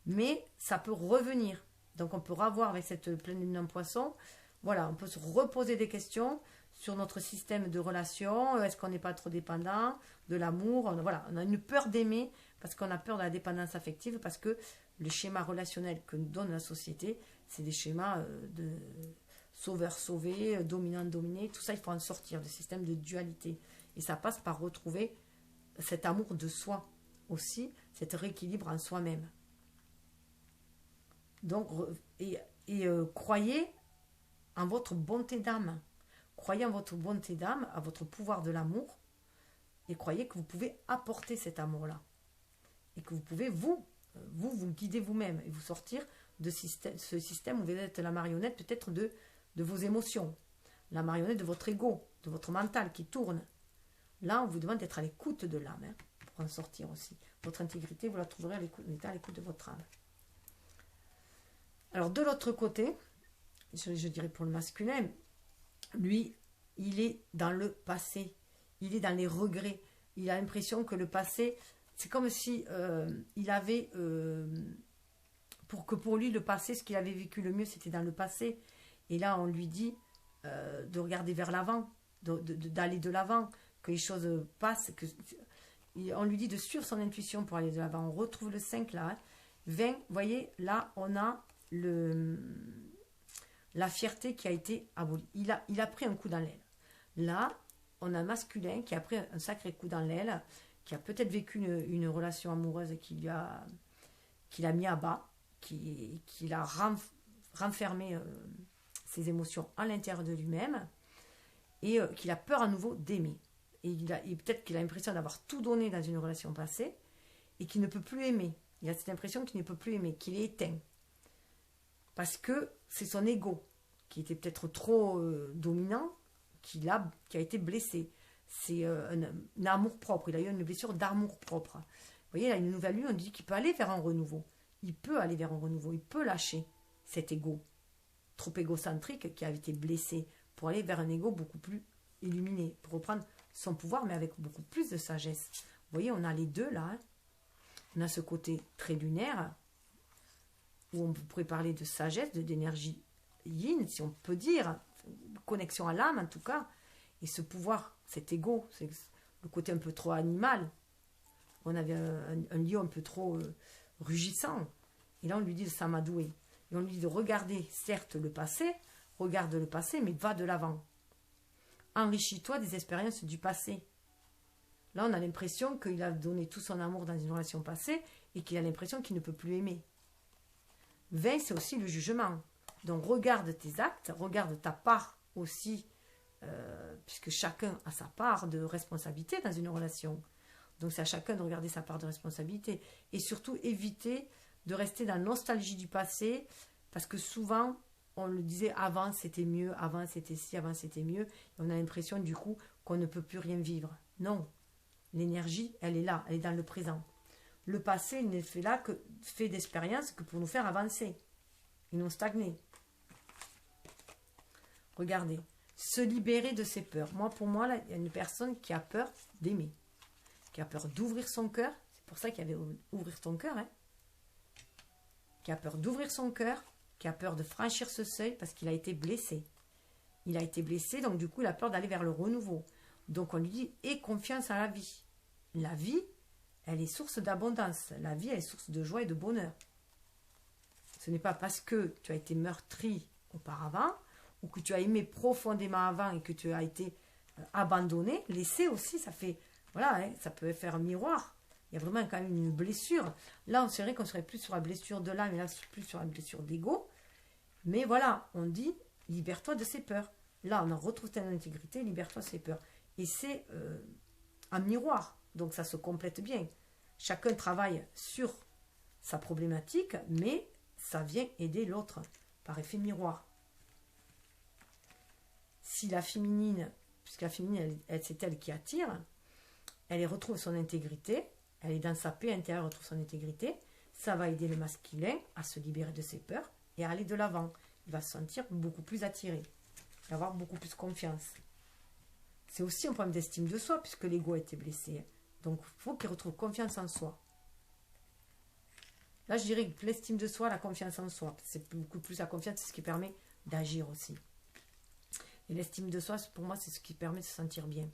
Mais ça peut revenir. Donc on peut revoir avec cette pleine lune en poisson, voilà, on peut se reposer des questions sur notre système de relations. Est-ce qu'on n'est pas trop dépendant de l'amour? Voilà, on a une peur d'aimer parce qu'on a peur de la dépendance affective, parce que le schéma relationnel que nous donne la société, c'est des schémas de sauveur-sauvé, dominant-dominé. Tout ça, il faut en sortir, le système de dualité. Et ça passe par retrouver cet amour de soi aussi, cet rééquilibre en soi-même. Donc, croyez en votre bonté d'âme. Croyez en votre bonté d'âme, à votre pouvoir de l'amour, et croyez que vous pouvez apporter cet amour-là. Et que vous pouvez, vous guider vous-même et vous sortir de ce système où vous êtes la marionnette peut-être de vos émotions, la marionnette de votre ego, de votre mental qui tourne. Là, on vous demande d'être à l'écoute de l'âme, hein, pour en sortir aussi. Votre intégrité, vous la trouverez à l'écoute de votre âme. Alors, de l'autre côté, je dirais pour le masculin, lui, il est dans le passé, il est dans les regrets. Il a l'impression que le passé, c'est comme si il avait, pour lui, le passé, ce qu'il avait vécu le mieux, c'était dans le passé. Et là, on lui dit de regarder vers l'avant, d'aller de l'avant, que les choses passent. On lui dit de suivre son intuition pour aller de l'avant. On retrouve le 5 là. Hein. 20, vous voyez, là, on a la fierté qui a été abolie. Il a pris un coup dans l'aile. Là, on a un masculin qui a pris un sacré coup dans l'aile qui a peut-être vécu une relation amoureuse qui l'a mis à bas, qui l'a renfermé ses émotions à l'intérieur de lui-même, et qu'il a peur à nouveau d'aimer. Et peut-être qu'il a l'impression d'avoir tout donné dans une relation passée, et qu'il ne peut plus aimer. Il a cette impression qu'il ne peut plus aimer, qu'il est éteint. Parce que c'est son ego, qui était peut-être trop dominant, qui a été blessé. C'est un amour-propre. Il a eu une blessure d'amour-propre. Vous voyez, là, une nouvelle lune, on dit qu'il peut aller vers un renouveau. Il peut aller vers un renouveau. Il peut lâcher cet ego trop égocentrique qui a été blessé pour aller vers un ego beaucoup plus illuminé, pour reprendre son pouvoir, mais avec beaucoup plus de sagesse. Vous voyez, on a les deux là. Hein. On a ce côté très lunaire, où on pourrait parler de sagesse, d'énergie yin, si on peut dire, connexion à l'âme en tout cas, et ce pouvoir, cet ego, c'est le côté un peu trop animal. On avait un lion un peu trop rugissant, et là on lui dit de s'amadouer, et on lui dit de regarder certes le passé, regarde le passé, mais va de l'avant. Enrichis-toi des expériences du passé. Là on a l'impression qu'il a donné tout son amour dans une relation passée, et qu'il a l'impression qu'il ne peut plus aimer. 20, c'est aussi le jugement. Donc regarde tes actes, regarde ta part aussi, puisque chacun a sa part de responsabilité dans une relation. Donc c'est à chacun de regarder sa part de responsabilité. Et surtout éviter de rester dans la nostalgie du passé, parce que souvent, on le disait, avant c'était mieux, avant c'était ci, avant c'était mieux, et on a l'impression du coup qu'on ne peut plus rien vivre. Non, l'énergie, elle est là, elle est dans le présent. Le passé n'est fait là que fait d'expériences que pour nous faire avancer et non stagner. Regardez, se libérer de ses peurs. Pour moi, là, il y a une personne qui a peur d'aimer, qui a peur d'ouvrir son cœur. C'est pour ça qu'il y avait ouvrir ton cœur, hein. Qui a peur d'ouvrir son cœur, qui a peur de franchir ce seuil parce qu'il a été blessé. Il a été blessé, donc du coup, il a peur d'aller vers le renouveau. Donc on lui dit, aie confiance à la vie. La vie, elle est source d'abondance. La vie, elle est source de joie et de bonheur. Ce n'est pas parce que tu as été meurtri auparavant, ou que tu as aimé profondément avant et que tu as été abandonné, laissé aussi, ça fait, voilà, hein, ça peut faire un miroir. Il y a vraiment quand même une blessure. Là, on serait qu'on serait plus sur la blessure de l'âme, et là, plus sur la blessure d'ego. Mais voilà, on dit, libère-toi de ces peurs. Là, on retrouve ta intégrité, libère-toi de ces peurs. Et c'est un miroir. Donc, ça se complète bien. Chacun travaille sur sa problématique, mais ça vient aider l'autre par effet miroir. Si la féminine, puisque la féminine, c'est elle qui attire, elle retrouve son intégrité, elle est dans sa paix intérieure, retrouve son intégrité, ça va aider le masculin à se libérer de ses peurs et à aller de l'avant. Il va se sentir beaucoup plus attiré, avoir beaucoup plus confiance. C'est aussi un problème d'estime de soi, puisque l'ego a été blessé. Donc, il faut qu'il retrouve confiance en soi. Là, je dirais que l'estime de soi, la confiance en soi, c'est beaucoup plus la confiance, c'est ce qui permet d'agir aussi. Et l'estime de soi, pour moi, c'est ce qui permet de se sentir bien.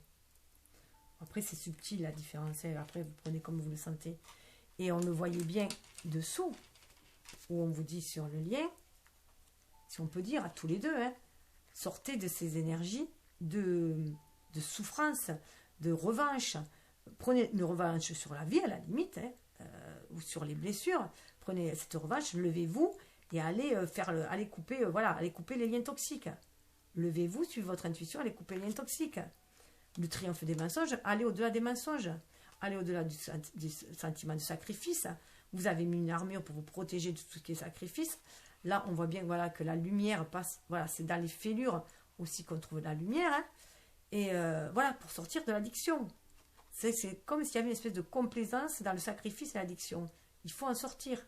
Après, c'est subtil la différence. Après, vous prenez comme vous le sentez. Et on le voyait bien dessous, où on vous dit sur le lien, si on peut dire à tous les deux, hein, sortez de ces énergies de souffrance, de revanche. Prenez une revanche sur la vie, à la limite, hein, ou sur les blessures. Prenez cette revanche, levez-vous et allez allez couper les liens toxiques. Levez-vous, suivez votre intuition, allez couper les liens toxiques. Le triomphe des mensonges, allez au-delà des mensonges. Allez au-delà du sentiment de sacrifice. Vous avez mis une armure pour vous protéger de tout ce qui est sacrifice. Là, on voit bien que la lumière passe. Voilà, c'est dans les fêlures aussi qu'on trouve la lumière. Hein. Et voilà, pour sortir de l'addiction. C'est comme s'il y avait une espèce de complaisance dans le sacrifice et l'addiction. Il faut en sortir.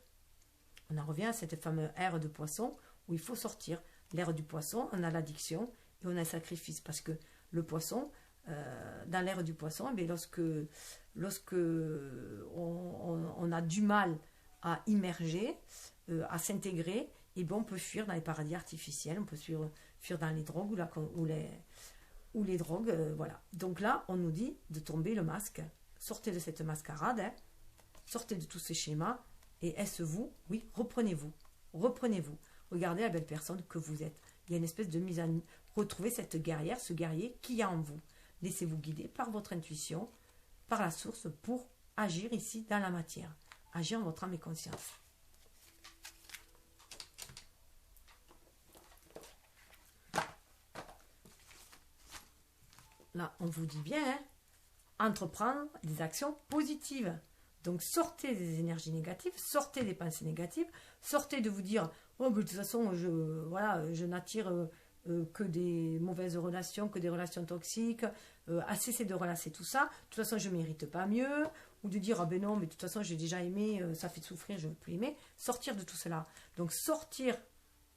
On en revient à cette fameuse ère de poisson où il faut sortir. L'ère du poisson, on a l'addiction et on a le sacrifice. Parce que le poisson, dans l'ère du poisson, eh bien, lorsque on a du mal à immerger, à s'intégrer, eh bien, on peut fuir dans les paradis artificiels, on peut fuir dans les drogues ou les drogues, voilà. Donc là, on nous dit de tomber le masque. Sortez de cette mascarade, hein, sortez de tous ces schémas, et est-ce vous? Oui, reprenez-vous. Reprenez-vous. Regardez la belle personne que vous êtes. Il y a une espèce de mise en... Retrouvez cette guerrière, ce guerrier qui y a en vous. Laissez-vous guider par votre intuition, par la source pour agir ici dans la matière. Agir en votre âme et conscience. Là, on vous dit bien, hein, entreprendre des actions positives. Donc, sortez des énergies négatives, sortez des pensées négatives, sortez de vous dire, oh, mais de toute façon, je n'attire que des mauvaises relations, que des relations toxiques, cessez de relasser tout ça, de toute façon, je ne mérite pas mieux, ou de dire, ah ben non, mais de toute façon, j'ai déjà aimé, ça fait souffrir, je ne veux plus aimer. Sortir de tout cela. Donc, sortir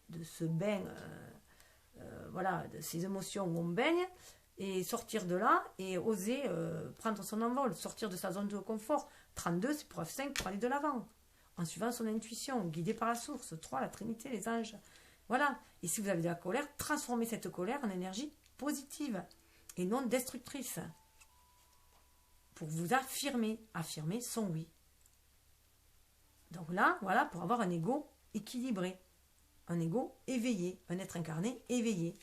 de ce bain, voilà, de ces émotions où on baigne, et sortir de là et oser prendre son envol, sortir de sa zone de confort. 32, c'est pour F5 pour aller de l'avant, en suivant son intuition, guidé par la source. 3, la Trinité, les anges. Voilà. Et si vous avez de la colère, transformez cette colère en énergie positive et non destructrice. Pour vous affirmer son oui. Donc là, voilà, pour avoir un ego équilibré, un ego éveillé, un être incarné éveillé,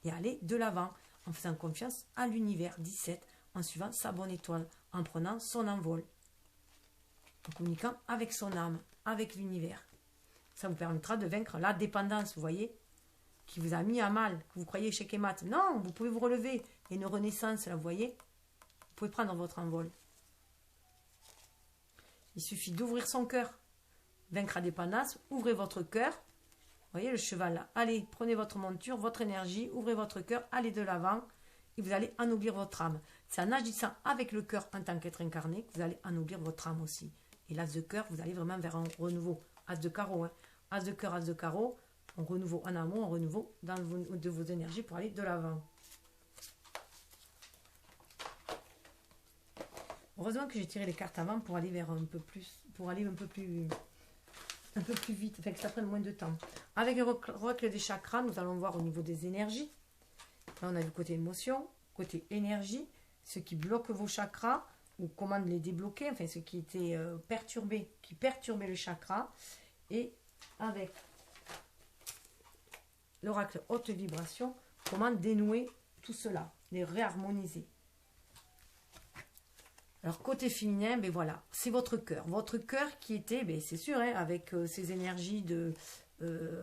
et aller de l'avant, en faisant confiance à l'univers 17, en suivant sa bonne étoile, en prenant son envol, en communiquant avec son âme, avec l'univers. Ça vous permettra de vaincre la dépendance, vous voyez, qui vous a mis à mal, que vous croyez échec et mat. Non, vous pouvez vous relever. Il y a une renaissance, là, vous voyez. Vous pouvez prendre votre envol. Il suffit d'ouvrir son cœur. Vaincre la dépendance, ouvrez votre cœur. Vous voyez le cheval là. Allez, prenez votre monture, votre énergie, ouvrez votre cœur, allez de l'avant et vous allez ennoblir votre âme. C'est en agissant avec le cœur en tant qu'être incarné que vous allez ennoblir votre âme aussi. Et l'as de cœur, vous allez vraiment vers un renouveau. As de carreau, hein. As de cœur, as de carreau, un renouveau en amour, un renouveau de vos énergies pour aller de l'avant. Heureusement que j'ai tiré les cartes avant pour aller vers un peu plus, pour aller un peu plus vite, enfin que ça prenne moins de temps. Avec le oracle des chakras, nous allons voir au niveau des énergies. Là, on a vu côté émotion, côté énergie, ce qui bloque vos chakras, ou comment les débloquer, enfin ce qui était perturbé, qui perturbait le chakra. Et avec l'oracle haute vibration, comment dénouer tout cela, les réharmoniser. Alors, côté féminin, ben voilà, c'est votre cœur. Votre cœur qui était, ben c'est sûr, hein, avec ces énergies de,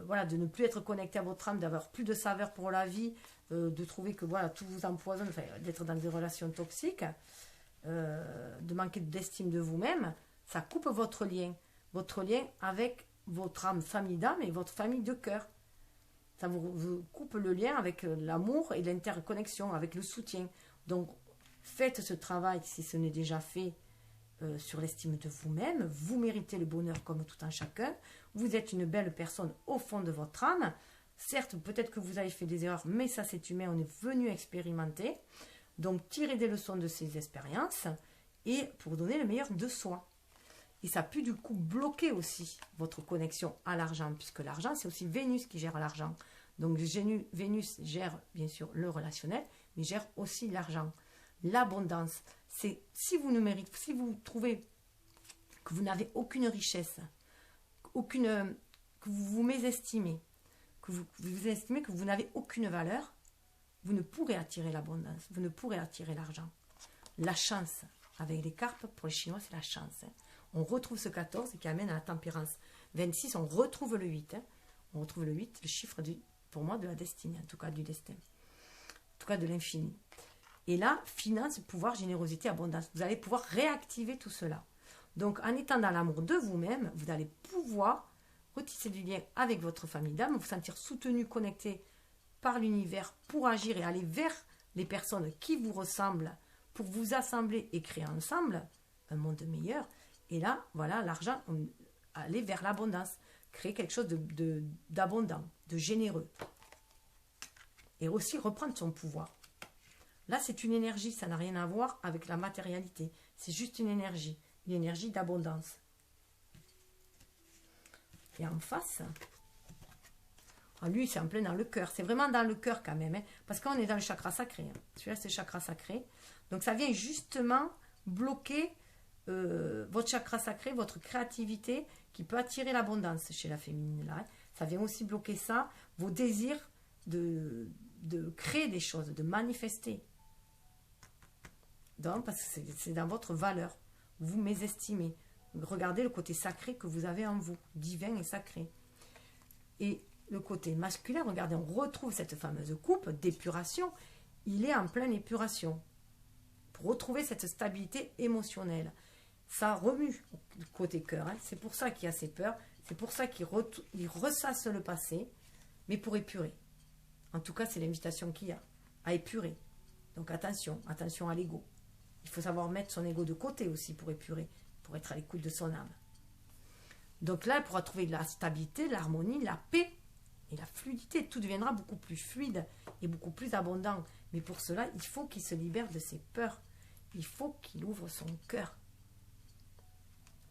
voilà, de ne plus être connecté à votre âme, d'avoir plus de saveur pour la vie, de trouver que voilà, tout vous empoisonne, enfin, d'être dans des relations toxiques, de manquer d'estime de vous-même, ça coupe votre lien avec votre âme famille d'âme et votre famille de cœur. Ça vous coupe le lien avec l'amour et l'interconnexion, avec le soutien. Donc, faites ce travail si ce n'est déjà fait sur l'estime de vous-même. Vous méritez le bonheur comme tout un chacun. Vous êtes une belle personne au fond de votre âme. Certes, peut-être que vous avez fait des erreurs, mais ça c'est humain, on est venu expérimenter. Donc, tirez des leçons de ces expériences et pour donner le meilleur de soi. Et ça peut du coup bloquer aussi votre connexion à l'argent, puisque l'argent, c'est aussi Vénus qui gère l'argent. Donc, Vénus gère bien sûr le relationnel, mais gère aussi l'argent. L'abondance, c'est si vous trouvez que vous n'avez aucune richesse, que vous vous mésestimez, que vous estimez que vous n'avez aucune valeur, vous ne pourrez attirer l'abondance, vous ne pourrez attirer l'argent. La chance, avec les cartes, pour les Chinois, c'est la chance. Hein. On retrouve ce 14 qui amène à la tempérance. 26, on retrouve le 8. Hein. On retrouve le 8, le chiffre, pour moi, de la destinée, en tout cas du destin. En tout cas de l'infini. Et là, finance, pouvoir, générosité, abondance. Vous allez pouvoir réactiver tout cela. Donc, en étant dans l'amour de vous-même, vous allez pouvoir retisser du lien avec votre famille d'âme, vous sentir soutenu, connecté par l'univers pour agir et aller vers les personnes qui vous ressemblent, pour vous assembler et créer ensemble un monde meilleur. Et là, voilà, l'argent, aller vers l'abondance, créer quelque chose d'abondant, de généreux. Et aussi reprendre son pouvoir. Là, c'est une énergie, ça n'a rien à voir avec la matérialité. C'est juste une énergie d'abondance. Et en face, lui, c'est en plein dans le cœur. C'est vraiment dans le cœur quand même, hein, parce qu'on est dans le chakra sacré. Hein. Celui-là, c'est le chakra sacré. Donc, ça vient justement bloquer votre chakra sacré, votre créativité, qui peut attirer l'abondance chez la féminine. Là, hein. Ça vient aussi bloquer ça, vos désirs de créer des choses, de manifester. Donc, parce que c'est dans votre valeur. Vous mésestimez. Regardez le côté sacré que vous avez en vous, divin et sacré. Et le côté masculin, regardez, on retrouve cette fameuse coupe d'épuration. Il est en pleine épuration. Pour retrouver cette stabilité émotionnelle. Ça remue le côté cœur. Hein. C'est pour ça qu'il y a ces peurs. C'est pour ça qu'il ressasse le passé, mais pour épurer. En tout cas, c'est l'invitation qu'il y a, à épurer. Donc attention, attention à l'ego. Il faut savoir mettre son ego de côté aussi pour épurer, pour être à l'écoute de son âme. Donc là, elle pourra trouver de la stabilité, l'harmonie, la paix et la fluidité. Tout deviendra beaucoup plus fluide et beaucoup plus abondant. Mais pour cela, il faut qu'il se libère de ses peurs. Il faut qu'il ouvre son cœur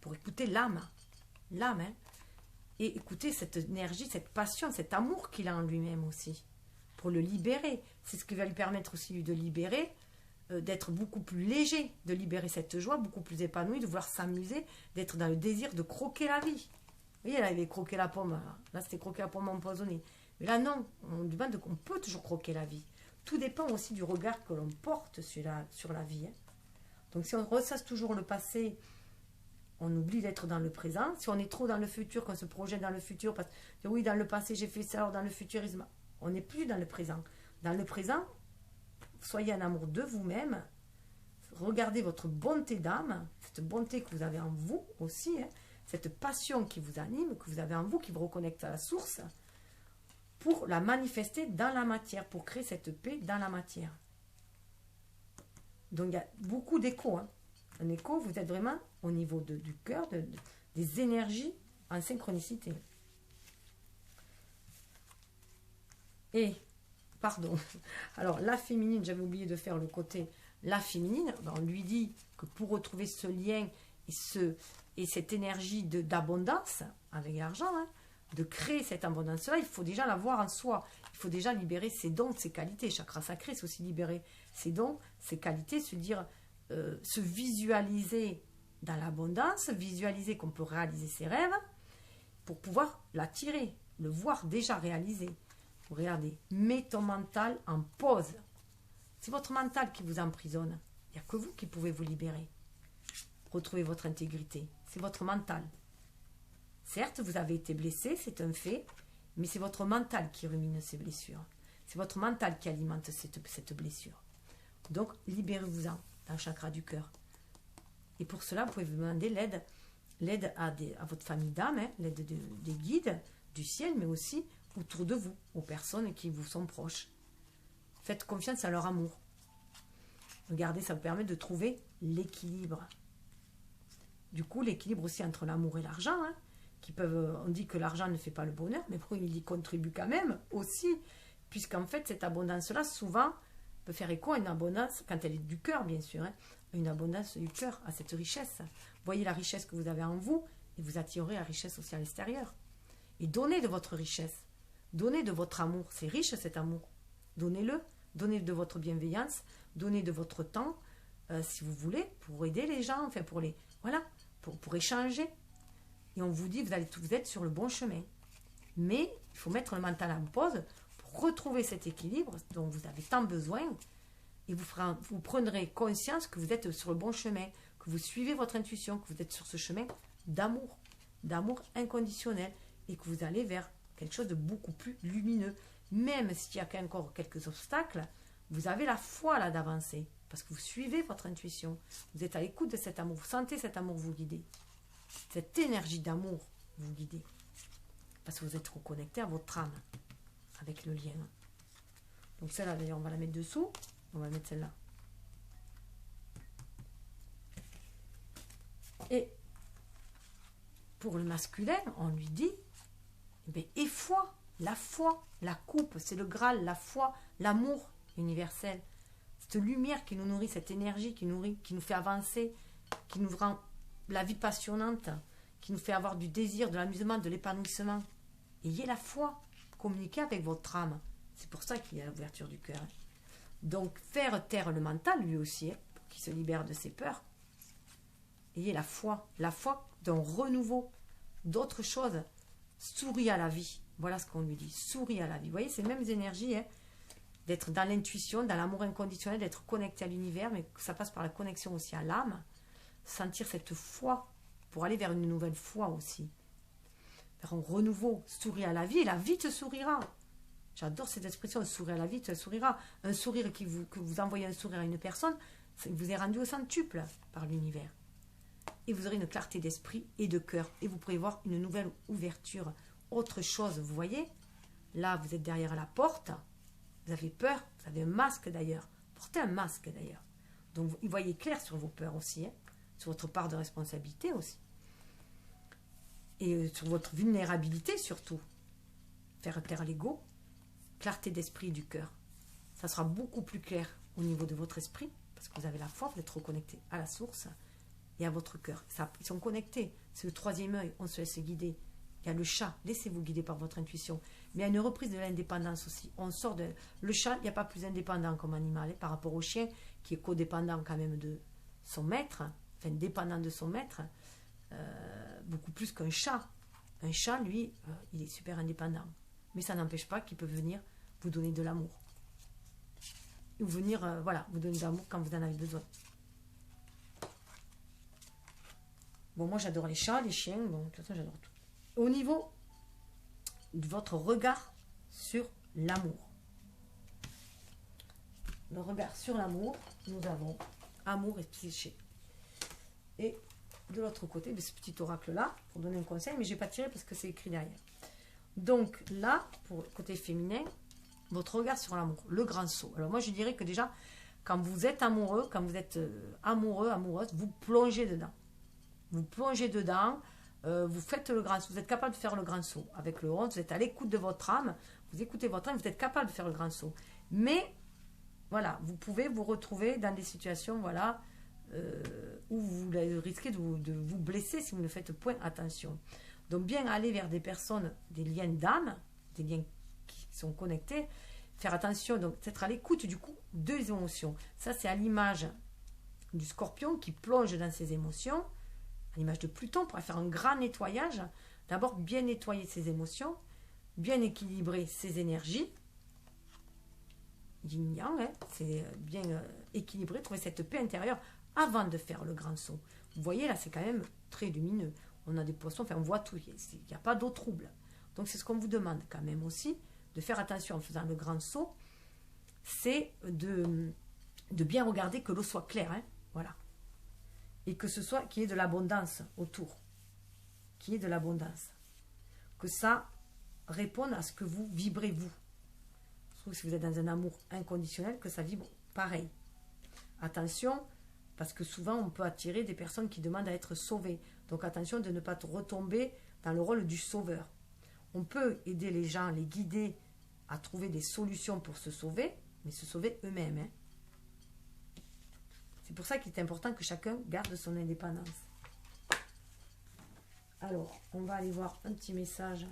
pour écouter l'âme. L'âme, hein, et écouter cette énergie, cette passion, cet amour qu'il a en lui-même aussi. Pour le libérer. C'est ce qui va lui permettre aussi de libérer, d'être beaucoup plus léger, de libérer cette joie, beaucoup plus épanoui, de vouloir s'amuser, d'être dans le désir de croquer la vie. Vous voyez, là, il avait croqué la pomme. Là, c'était croquer la pomme empoisonnée. Mais là, non, on peut toujours croquer la vie. Tout dépend aussi du regard que l'on porte sur la vie. Hein. Donc, si on ressasse toujours le passé, on oublie d'être dans le présent. Si on est trop dans le futur, qu'on se projette dans le futur, parce que oui, dans le passé, j'ai fait ça, alors dans le futurisme, on n'est plus dans le présent. Dans le présent, soyez en amour de vous-même. Regardez votre bonté d'âme, cette bonté que vous avez en vous aussi, hein, cette passion qui vous anime, que vous avez en vous, qui vous reconnecte à la source, pour la manifester dans la matière, pour créer cette paix dans la matière. Donc il y a beaucoup d'écho. Hein. Un écho, vous êtes vraiment au niveau du cœur, des énergies en synchronicité. Et, pardon, alors la féminine, j'avais oublié de faire le côté, la féminine, on lui dit que pour retrouver ce lien et cette énergie d'abondance avec l'argent, hein, de créer cette abondance-là, il faut déjà l'avoir en soi. Il faut déjà libérer ses dons, ses qualités. Chakra sacré, c'est aussi libérer ses dons, ses qualités, se visualiser dans l'abondance, visualiser qu'on peut réaliser ses rêves pour pouvoir l'attirer, le voir déjà réalisé. Regardez, mets ton mental en pause. C'est votre mental qui vous emprisonne. Il n'y a que vous qui pouvez vous libérer. Retrouvez votre intégrité. C'est votre mental. Certes, vous avez été blessé, c'est un fait, mais c'est votre mental qui rumine ces blessures. C'est votre mental qui alimente cette blessure. Donc, libérez-vous-en dans le chakra du cœur. Et pour cela, vous pouvez vous demander l'aide à votre famille d'âme, hein, l'aide des guides du ciel, mais aussi autour de vous, aux personnes qui vous sont proches. Faites confiance à leur amour. Regardez, ça vous permet de trouver l'équilibre. Du coup, l'équilibre aussi entre l'amour et l'argent, hein, on dit que l'argent ne fait pas le bonheur, mais bon, il y contribue quand même aussi, puisqu'en fait, cette abondance-là, souvent, peut faire écho à une abondance, quand elle est du cœur, bien sûr, hein, une abondance du cœur, à cette richesse. Voyez la richesse que vous avez en vous, et vous attirerez la richesse aussi à l'extérieur. Et donnez de votre richesse, donnez de votre amour, c'est riche cet amour. Donnez-le, donnez de votre bienveillance, donnez de votre temps, si vous voulez, pour aider les gens, enfin pour échanger. Et on vous dit, vous êtes sur le bon chemin. Mais il faut mettre le mental en pause pour retrouver cet équilibre dont vous avez tant besoin. Et vous prendrez conscience que vous êtes sur le bon chemin, que vous suivez votre intuition, que vous êtes sur ce chemin d'amour inconditionnel, et que vous allez vers quelque chose de beaucoup plus lumineux. Même s'il y a encore quelques obstacles, vous avez la foi là d'avancer, parce que vous suivez votre intuition. Vous êtes à l'écoute de cet amour, vous sentez cet amour vous guider. Cette énergie d'amour vous guider. Parce que vous êtes reconnecté à votre âme, avec le lien. Donc celle-là, d'ailleurs, on va la mettre dessous. On va mettre celle-là. Et pour le masculin, on lui dit, et foi, la coupe, c'est le Graal, la foi, l'amour universel. Cette lumière qui nous nourrit, cette énergie qui nous fait avancer, qui nous rend la vie passionnante, qui nous fait avoir du désir, de l'amusement, de l'épanouissement. Ayez la foi, communiquez avec votre âme. C'est pour ça qu'il y a l'ouverture du cœur. Donc, faire taire le mental, lui aussi, pour qu'il se libère de ses peurs. Ayez la foi d'un renouveau, d'autres choses. Souris à la vie. Voilà ce qu'on lui dit. Souris à la vie. Vous voyez, ces mêmes énergies, hein. d'être dans l'intuition, dans l'amour inconditionnel, d'être connecté à l'univers, mais que ça passe par la connexion aussi à l'âme, sentir cette foi pour aller vers une nouvelle foi aussi, vers un renouveau, sourire à la vie, et la vie te sourira. J'adore cette expression, sourire à la vie te sourira. Un sourire que vous envoyez un sourire à une personne, ça vous est rendu au centuple par l'univers. Et vous aurez une clarté d'esprit et de cœur, et vous pourrez voir une nouvelle ouverture, autre chose, vous voyez. Là, vous êtes derrière la porte, vous avez peur, vous avez un masque d'ailleurs, portez un masque d'ailleurs. Donc, vous voyez clair sur vos peurs aussi, hein, sur votre part de responsabilité aussi. Et sur votre vulnérabilité surtout. Faire taire l'ego, clarté d'esprit et du cœur. Ça sera beaucoup plus clair au niveau de votre esprit, parce que vous avez la foi, vous êtes reconnecté à la source et à votre cœur. Ça, ils sont connectés, c'est le troisième œil, on se laisse guider. Il y a le chat, laissez-vous guider par votre intuition. Mais il y a une reprise de l'indépendance aussi. On sort de... Le chat, il n'y a pas plus indépendant comme animal, hein, par rapport au chien, qui est codépendant quand même de son maître, enfin dépendant de son maître, beaucoup plus qu'un chat. Un chat, lui, il est super indépendant. Mais ça n'empêche pas qu'il peut venir vous donner de l'amour. Ou venir, voilà, vous donner de l'amour quand vous en avez besoin. Bon, moi j'adore les chats, les chiens, bon, de toute façon j'adore tout. Au niveau de votre regard sur l'amour. Le regard sur l'amour, nous avons amour et psyché. Et de l'autre côté, de ce petit oracle-là, pour donner un conseil, mais je n'ai pas tiré parce que c'est écrit derrière. Donc là, pour le côté féminin, votre regard sur l'amour, le grand saut. Alors moi je dirais que déjà, quand vous êtes amoureux, quand vous êtes amoureux, amoureuse, vous plongez dedans. Vous plongez dedans. Vous faites le grand saut, vous êtes capable de faire le grand saut. Avec le 11, vous êtes à l'écoute de votre âme, vous écoutez votre âme, vous êtes capable de faire le grand saut. Mais, voilà, vous pouvez vous retrouver dans des situations, voilà, où vous risquez de vous blesser si vous ne faites point attention. Donc, bien aller vers des personnes, des liens d'âme, des liens qui sont connectés, faire attention, donc être à l'écoute du coup, deux émotions. Ça, c'est à l'image du scorpion qui plonge dans ses émotions, à l'image de Pluton, pour faire un grand nettoyage. D'abord, bien nettoyer ses émotions, bien équilibrer ses énergies. Yin-yang, hein, c'est bien équilibré, trouver cette paix intérieure avant de faire le grand saut. Vous voyez, là, c'est quand même très lumineux. On a des poissons, enfin, on voit tout, il n'y a pas d'eau trouble. Donc, c'est ce qu'on vous demande quand même aussi, de faire attention en faisant le grand saut, c'est de bien regarder que l'eau soit claire, hein, voilà. Et que ce soit, qu'il y ait de l'abondance autour. Qu'il y ait de l'abondance. Que ça réponde à ce que vous vibrez, vous. Je trouve que si vous êtes dans un amour inconditionnel, que ça vibre pareil. Attention, parce que souvent, on peut attirer des personnes qui demandent à être sauvées. Donc, attention de ne pas retomber dans le rôle du sauveur. On peut aider les gens, les guider à trouver des solutions pour se sauver, mais se sauver eux-mêmes, hein. C'est pour ça qu'il est important que chacun garde son indépendance. Alors, on va aller voir un petit message.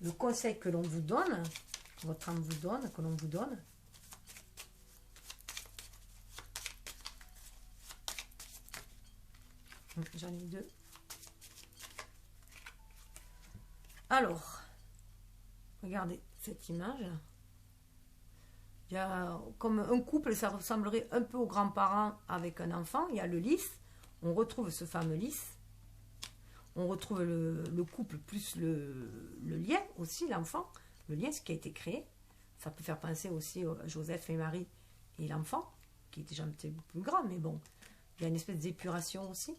Le conseil que l'on vous donne, que votre âme vous donne, que l'on vous donne. J'en ai deux. Alors, regardez cette image. Il y a comme un couple, ça ressemblerait un peu aux grands-parents avec un enfant. Il y a le lys. On retrouve ce fameux lys. On retrouve le couple plus le lien aussi, l'enfant. Le lien, ce qui a été créé. Ça peut faire penser aussi à Joseph et Marie et l'enfant, qui est déjà un petit peu plus grand, mais bon, il y a une espèce d'épuration aussi.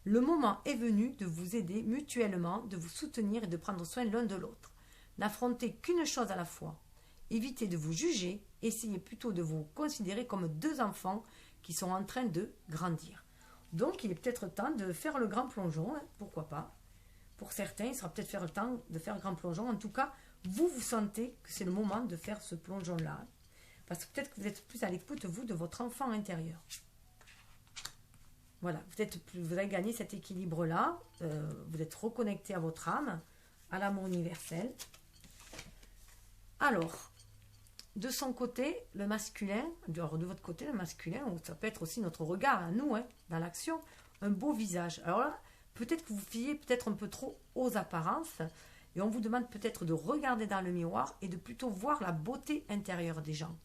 Le moment est venu de vous aider mutuellement, de vous soutenir et de prendre soin l'un de l'autre. N'affrontez qu'une chose à la fois. Évitez de vous juger, essayez plutôt de vous considérer comme deux enfants qui sont en train de grandir. Donc, il est peut-être temps de faire le grand plongeon, hein, pourquoi pas. Pour certains, il sera peut-être le temps de faire le grand plongeon. En tout cas, vous sentez que c'est le moment de faire ce plongeon-là. Parce que peut-être que vous êtes plus à l'écoute, vous, de votre enfant intérieur. Voilà, vous avez gagné cet équilibre-là. Vous êtes reconnecté à votre âme, à l'amour universel. Alors, de son côté, le masculin, alors de votre côté, le masculin, ça peut être aussi notre regard à nous, hein, dans l'action, un beau visage. Alors là, peut-être que vous fiez peut-être un peu trop aux apparences, Et on vous demande peut-être de regarder dans le miroir et de plutôt voir la beauté intérieure des gens.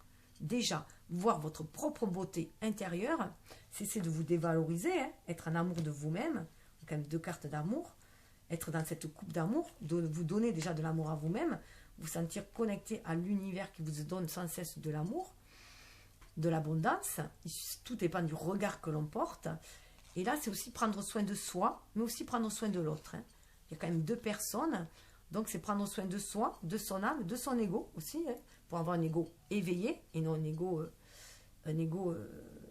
Déjà, voir votre propre beauté intérieure, cesser de vous dévaloriser, hein, être en amour de vous-même, quand même 2 cartes d'amour, être dans cette coupe d'amour, vous donner déjà de l'amour à vous-même, vous sentir connecté à l'univers qui vous donne sans cesse de l'amour, de l'abondance. Tout dépend du regard que l'on porte. Et là, c'est aussi prendre soin de soi, mais aussi prendre soin de l'autre. Hein. Il y a quand même 2 personnes, donc c'est prendre soin de soi, de son âme, de son ego aussi, hein, pour avoir un ego éveillé et non un ego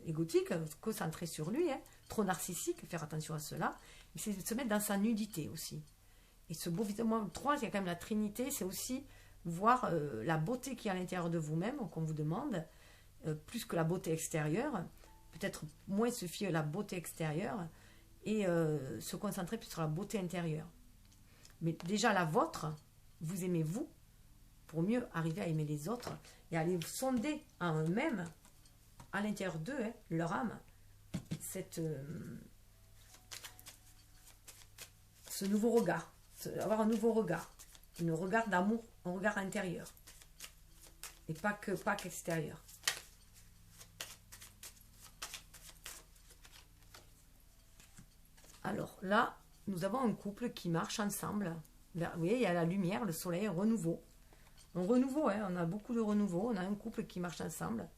égotique, concentré sur lui, hein, trop narcissique, faire attention à cela. C'est de se mettre dans sa nudité aussi. Et ce beau visuel 3, il y a quand même la Trinité, c'est aussi voir la beauté qui est à l'intérieur de vous-même, qu'on vous demande, plus que la beauté extérieure, peut-être moins se fier à la beauté extérieure et se concentrer plus sur la beauté intérieure. Mais déjà la vôtre, vous aimez vous, pour mieux arriver à aimer les autres et aller sonder en eux-mêmes, à l'intérieur d'eux, hein, leur âme, ce nouveau regard, avoir un nouveau regard, un regard d'amour, un regard intérieur et pas qu'extérieur. Alors là, nous avons un couple qui marche ensemble. Vous voyez, il y a la lumière, le soleil, un renouveau. Un renouveau, hein, on a beaucoup de renouveau. On a un couple qui marche ensemble.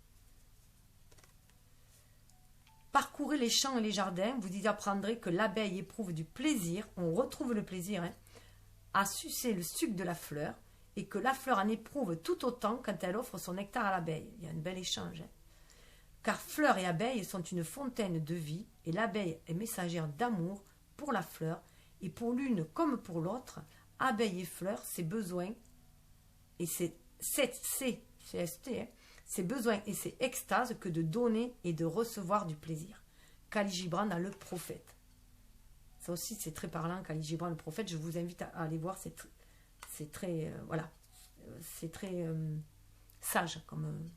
Parcourez les champs et les jardins, vous y apprendrez que l'abeille éprouve du plaisir, on retrouve le plaisir, hein, à sucer le sucre de la fleur, et que la fleur en éprouve tout autant quand elle offre son nectar à l'abeille. Il y a un bel échange. Hein. Car fleur et abeille sont une fontaine de vie, et l'abeille est messagère d'amour pour la fleur, et pour l'une comme pour l'autre, abeille et fleur, ses besoins, et ses besoins et ses extases que de donner et de recevoir du plaisir. Khalil Gibran dans Le Prophète. Ça aussi, c'est très parlant, Khalil Gibran, Le Prophète. Je vous invite à aller voir, c'est très, voilà, c'est très sage comme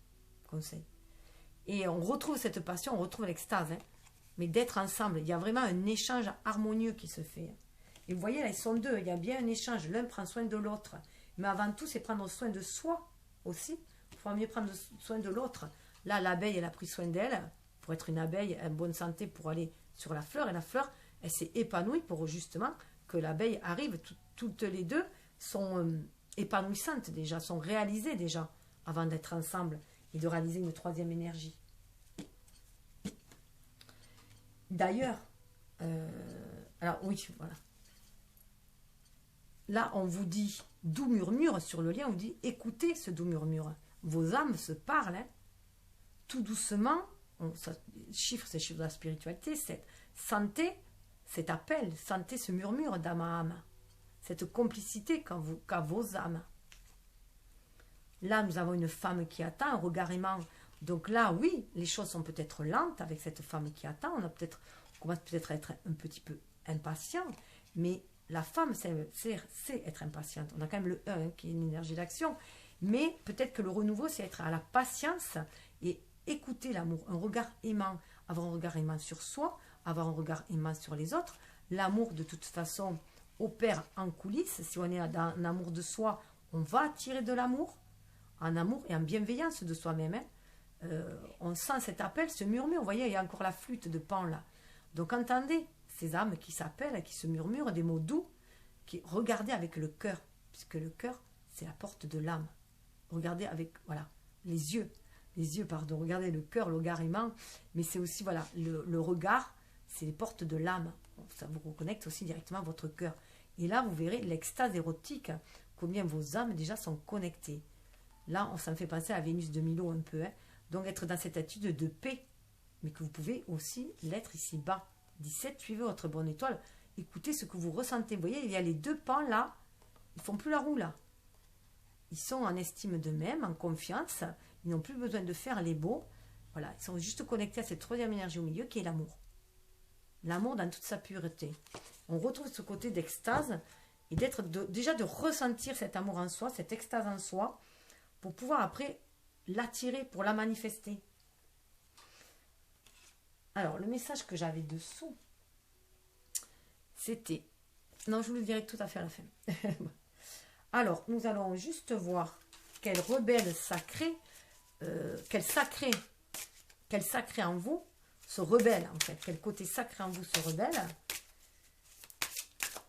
conseil. Et on retrouve cette passion, on retrouve l'extase, hein, mais d'être ensemble. Il y a vraiment un échange harmonieux qui se fait. Et vous voyez, là, ils sont 2, il y a bien un échange. L'un prend soin de l'autre. Mais avant tout, c'est prendre soin de soi aussi. Il faut mieux prendre soin de l'autre. Là, l'abeille, elle a pris soin d'elle pour être une abeille en bonne santé pour aller sur la fleur. Et la fleur, elle s'est épanouie pour justement que l'abeille arrive. Toutes les 2 sont épanouissantes déjà, sont réalisées déjà avant d'être ensemble et de réaliser une 3e énergie. D'ailleurs, alors oui, voilà. Là, on vous dit doux murmure sur le lien, on vous dit écoutez ce doux murmure. Vos âmes se parlent, hein, tout doucement. Chiffre, c'est chiffre de la spiritualité. Sentez cet appel, sentez ce murmure d'âme à âme, cette complicité qu'a vos âmes. Là, nous avons une femme qui attend, un regard aimant. Donc là, oui, les choses sont peut-être lentes avec cette femme qui attend. On commence peut-être à être un petit peu impatient, mais la femme sait être impatiente. On a quand même le 1 qui est une énergie d'action. Mais peut-être que le renouveau, c'est être à la patience et écouter l'amour. Un regard aimant, avoir un regard aimant sur soi, avoir un regard aimant sur les autres. L'amour, de toute façon, opère en coulisses. Si on est dans l'amour de soi, on va attirer de l'amour. En amour et en bienveillance de soi-même. Hein. On sent cet appel, ce murmure. Vous voyez, il y a encore la flûte de Pan là. Donc entendez ces âmes qui s'appellent, qui se murmurent des mots doux, qui regardez avec le cœur, puisque le cœur, c'est la porte de l'âme. Regardez avec, voilà, les yeux, pardon, regardez le cœur, le regard aimant, mais c'est aussi, voilà, le regard, c'est les portes de l'âme. Ça vous reconnecte aussi directement à votre cœur. Et là, vous verrez l'extase érotique, combien vos âmes déjà sont connectées. Là, ça me fait penser à Vénus de Milo un peu, hein. Donc être dans cette attitude de paix, mais que vous pouvez aussi l'être ici-bas. 17, suivez votre bonne étoile, écoutez ce que vous ressentez. Vous voyez, il y a les 2 pans là, ils ne font plus la roue là. Ils sont en estime d'eux-mêmes, en confiance, ils n'ont plus besoin de faire les beaux. Voilà, ils sont juste connectés à cette 3e énergie au milieu qui est l'amour. L'amour dans toute sa pureté. On retrouve ce côté d'extase et déjà de ressentir cet amour en soi, cette extase en soi, pour pouvoir après l'attirer, pour la manifester. Alors, le message que j'avais dessous, c'était... Non, je vous le dirai tout à fait à la fin. Alors, nous allons juste voir quel rebelle sacré, quel sacré en vous se rebelle, en fait. Quel côté sacré en vous se rebelle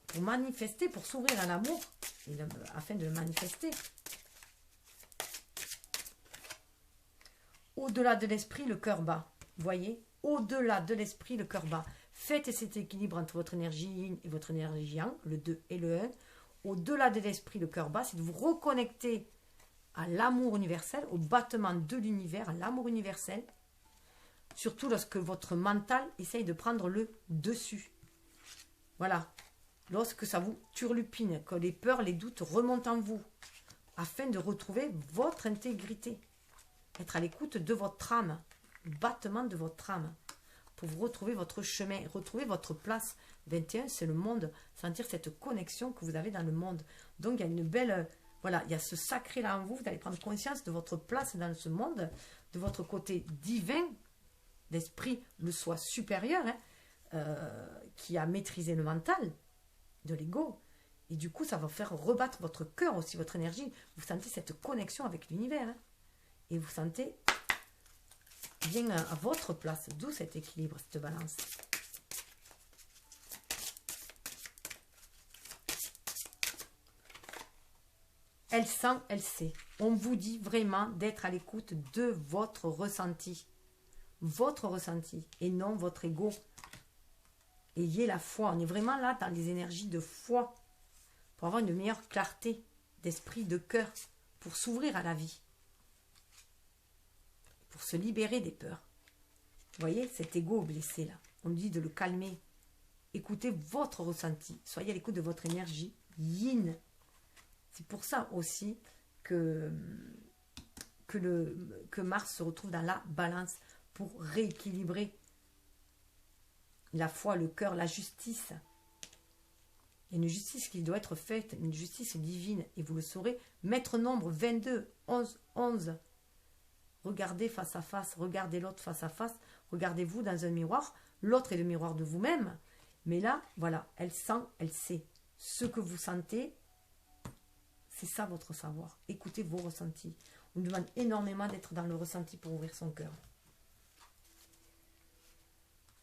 pour manifester, pour s'ouvrir à l'amour, afin de le manifester. Au-delà de l'esprit, le cœur bat. Vous voyez? Au-delà de l'esprit, le cœur bat. Faites cet équilibre entre votre énergie yin et votre énergie yang, le 2 et le 1. Au-delà de l'esprit, le cœur bat, c'est de vous reconnecter à l'amour universel, au battement de l'univers, à l'amour universel. Surtout lorsque votre mental essaye de prendre le dessus. Voilà. Lorsque ça vous turlupine, que les peurs, les doutes remontent en vous, afin de retrouver votre intégrité. Être à l'écoute de votre âme, le battement de votre âme, pour vous retrouver votre chemin, retrouver votre place. 21, c'est le monde, sentir cette connexion que vous avez dans le monde. Donc, il y a une belle... Voilà, il y a ce sacré-là en vous, vous allez prendre conscience de votre place dans ce monde, de votre côté divin, d'esprit, le soi supérieur, qui a maîtrisé le mental, de l'ego. Et du coup, ça va faire rebattre votre cœur aussi, votre énergie. Vous sentez cette connexion avec l'univers. Et vous sentez bien à votre place. D'où cet équilibre, cette balance. Elle sent, elle sait. On vous dit vraiment d'être à l'écoute de votre ressenti. Votre ressenti et non votre ego. Ayez la foi. On est vraiment là dans les énergies de foi. Pour avoir une meilleure clarté d'esprit, de cœur. Pour s'ouvrir à la vie. Pour se libérer des peurs. Vous voyez, cet ego blessé là. On nous dit de le calmer. Écoutez votre ressenti. Soyez à l'écoute de votre énergie yin. C'est pour ça aussi que Mars se retrouve dans la balance pour rééquilibrer la foi, le cœur, la justice. Il y a une justice qui doit être faite, une justice divine, et vous le saurez. Maître nombre 22, 11, 11. Regardez face à face, regardez l'autre face à face, regardez-vous dans un miroir. L'autre est le miroir de vous-même. Mais là, voilà, elle sent, elle sait. Ce que vous sentez, c'est ça votre savoir. Écoutez vos ressentis. On demande énormément d'être dans le ressenti pour ouvrir son cœur.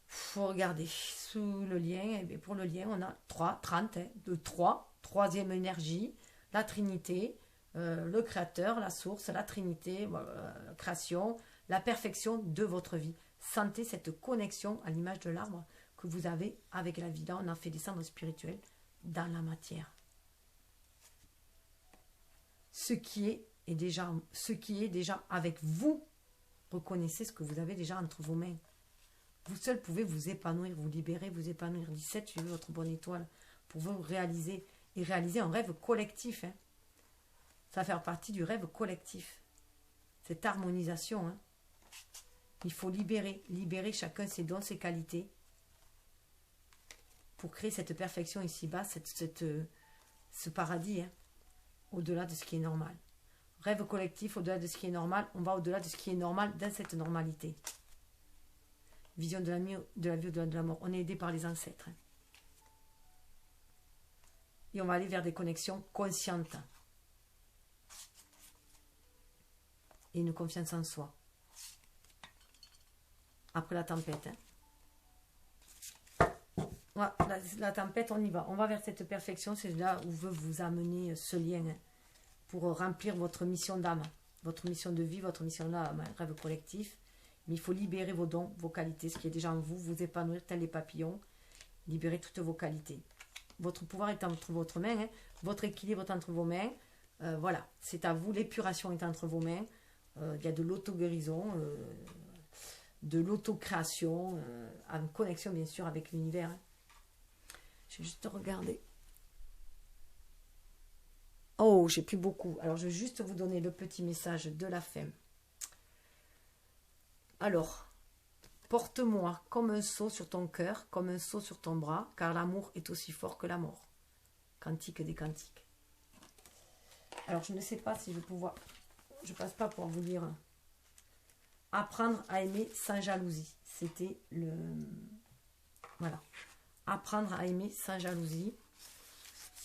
Faut regarder sous le lien. Et pour le lien, on a 30, de 3, troisième énergie, la Trinité, le Créateur, la source, la Trinité, la création, la perfection de votre vie. Sentez cette connexion à l'image de l'arbre que vous avez avec la vie. Là, on a fait descendre le spirituel dans la matière. Ce qui est déjà avec vous. Reconnaissez ce que vous avez déjà entre vos mains. Vous seul pouvez vous épanouir, vous libérer, vous épanouir. 17, suivez votre bonne étoile pour vous réaliser et réaliser un rêve collectif. Ça va faire partie du rêve collectif. Cette harmonisation. Il faut libérer chacun ses dons, ses qualités pour créer cette perfection ici-bas, ce paradis, au-delà de ce qui est normal. Rêve collectif, au-delà de ce qui est normal, on va au-delà de ce qui est normal dans cette normalité. Vision de la vie, au-delà de la mort. On est aidé par les ancêtres. Et on va aller vers des connexions conscientes. Et une confiance en soi. Après la tempête. Voilà, la tempête, on y va. On va vers cette perfection. C'est là où veut vous amener ce lien pour remplir votre mission d'âme. Votre mission de vie, votre mission là, rêve collectif. Mais il faut libérer vos dons, vos qualités, ce qui est déjà en vous, vous épanouir tel les papillons, libérer toutes vos qualités. Votre pouvoir est entre votre main, votre équilibre est entre vos mains. Voilà, c'est à vous, l'épuration est entre vos mains. Il y a de l'auto-guérison, de l'auto-création, en connexion bien sûr avec l'univers. Je vais juste regarder. Oh, j'ai plus beaucoup. Alors, je vais juste vous donner le petit message de la fin. Alors, porte-moi comme un sceau sur ton cœur, comme un sceau sur ton bras, car l'amour est aussi fort que la mort. Cantique des cantiques. Alors, je ne sais pas si je vais pouvoir... Je ne passe pas pour vous lire. Apprendre à aimer sans jalousie. C'était le... Voilà. Apprendre à aimer sans jalousie.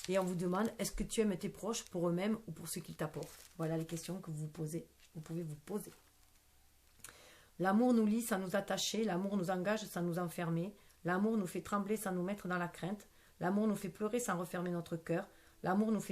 Et on vous demande, est-ce que tu aimes tes proches pour eux-mêmes ou pour ce qu'ils t'apportent? Voilà les questions que vous pouvez vous poser. L'amour nous lie sans nous attacher, l'amour nous engage sans nous enfermer, l'amour nous fait trembler sans nous mettre dans la crainte, l'amour nous fait pleurer sans refermer notre cœur, l'amour nous fait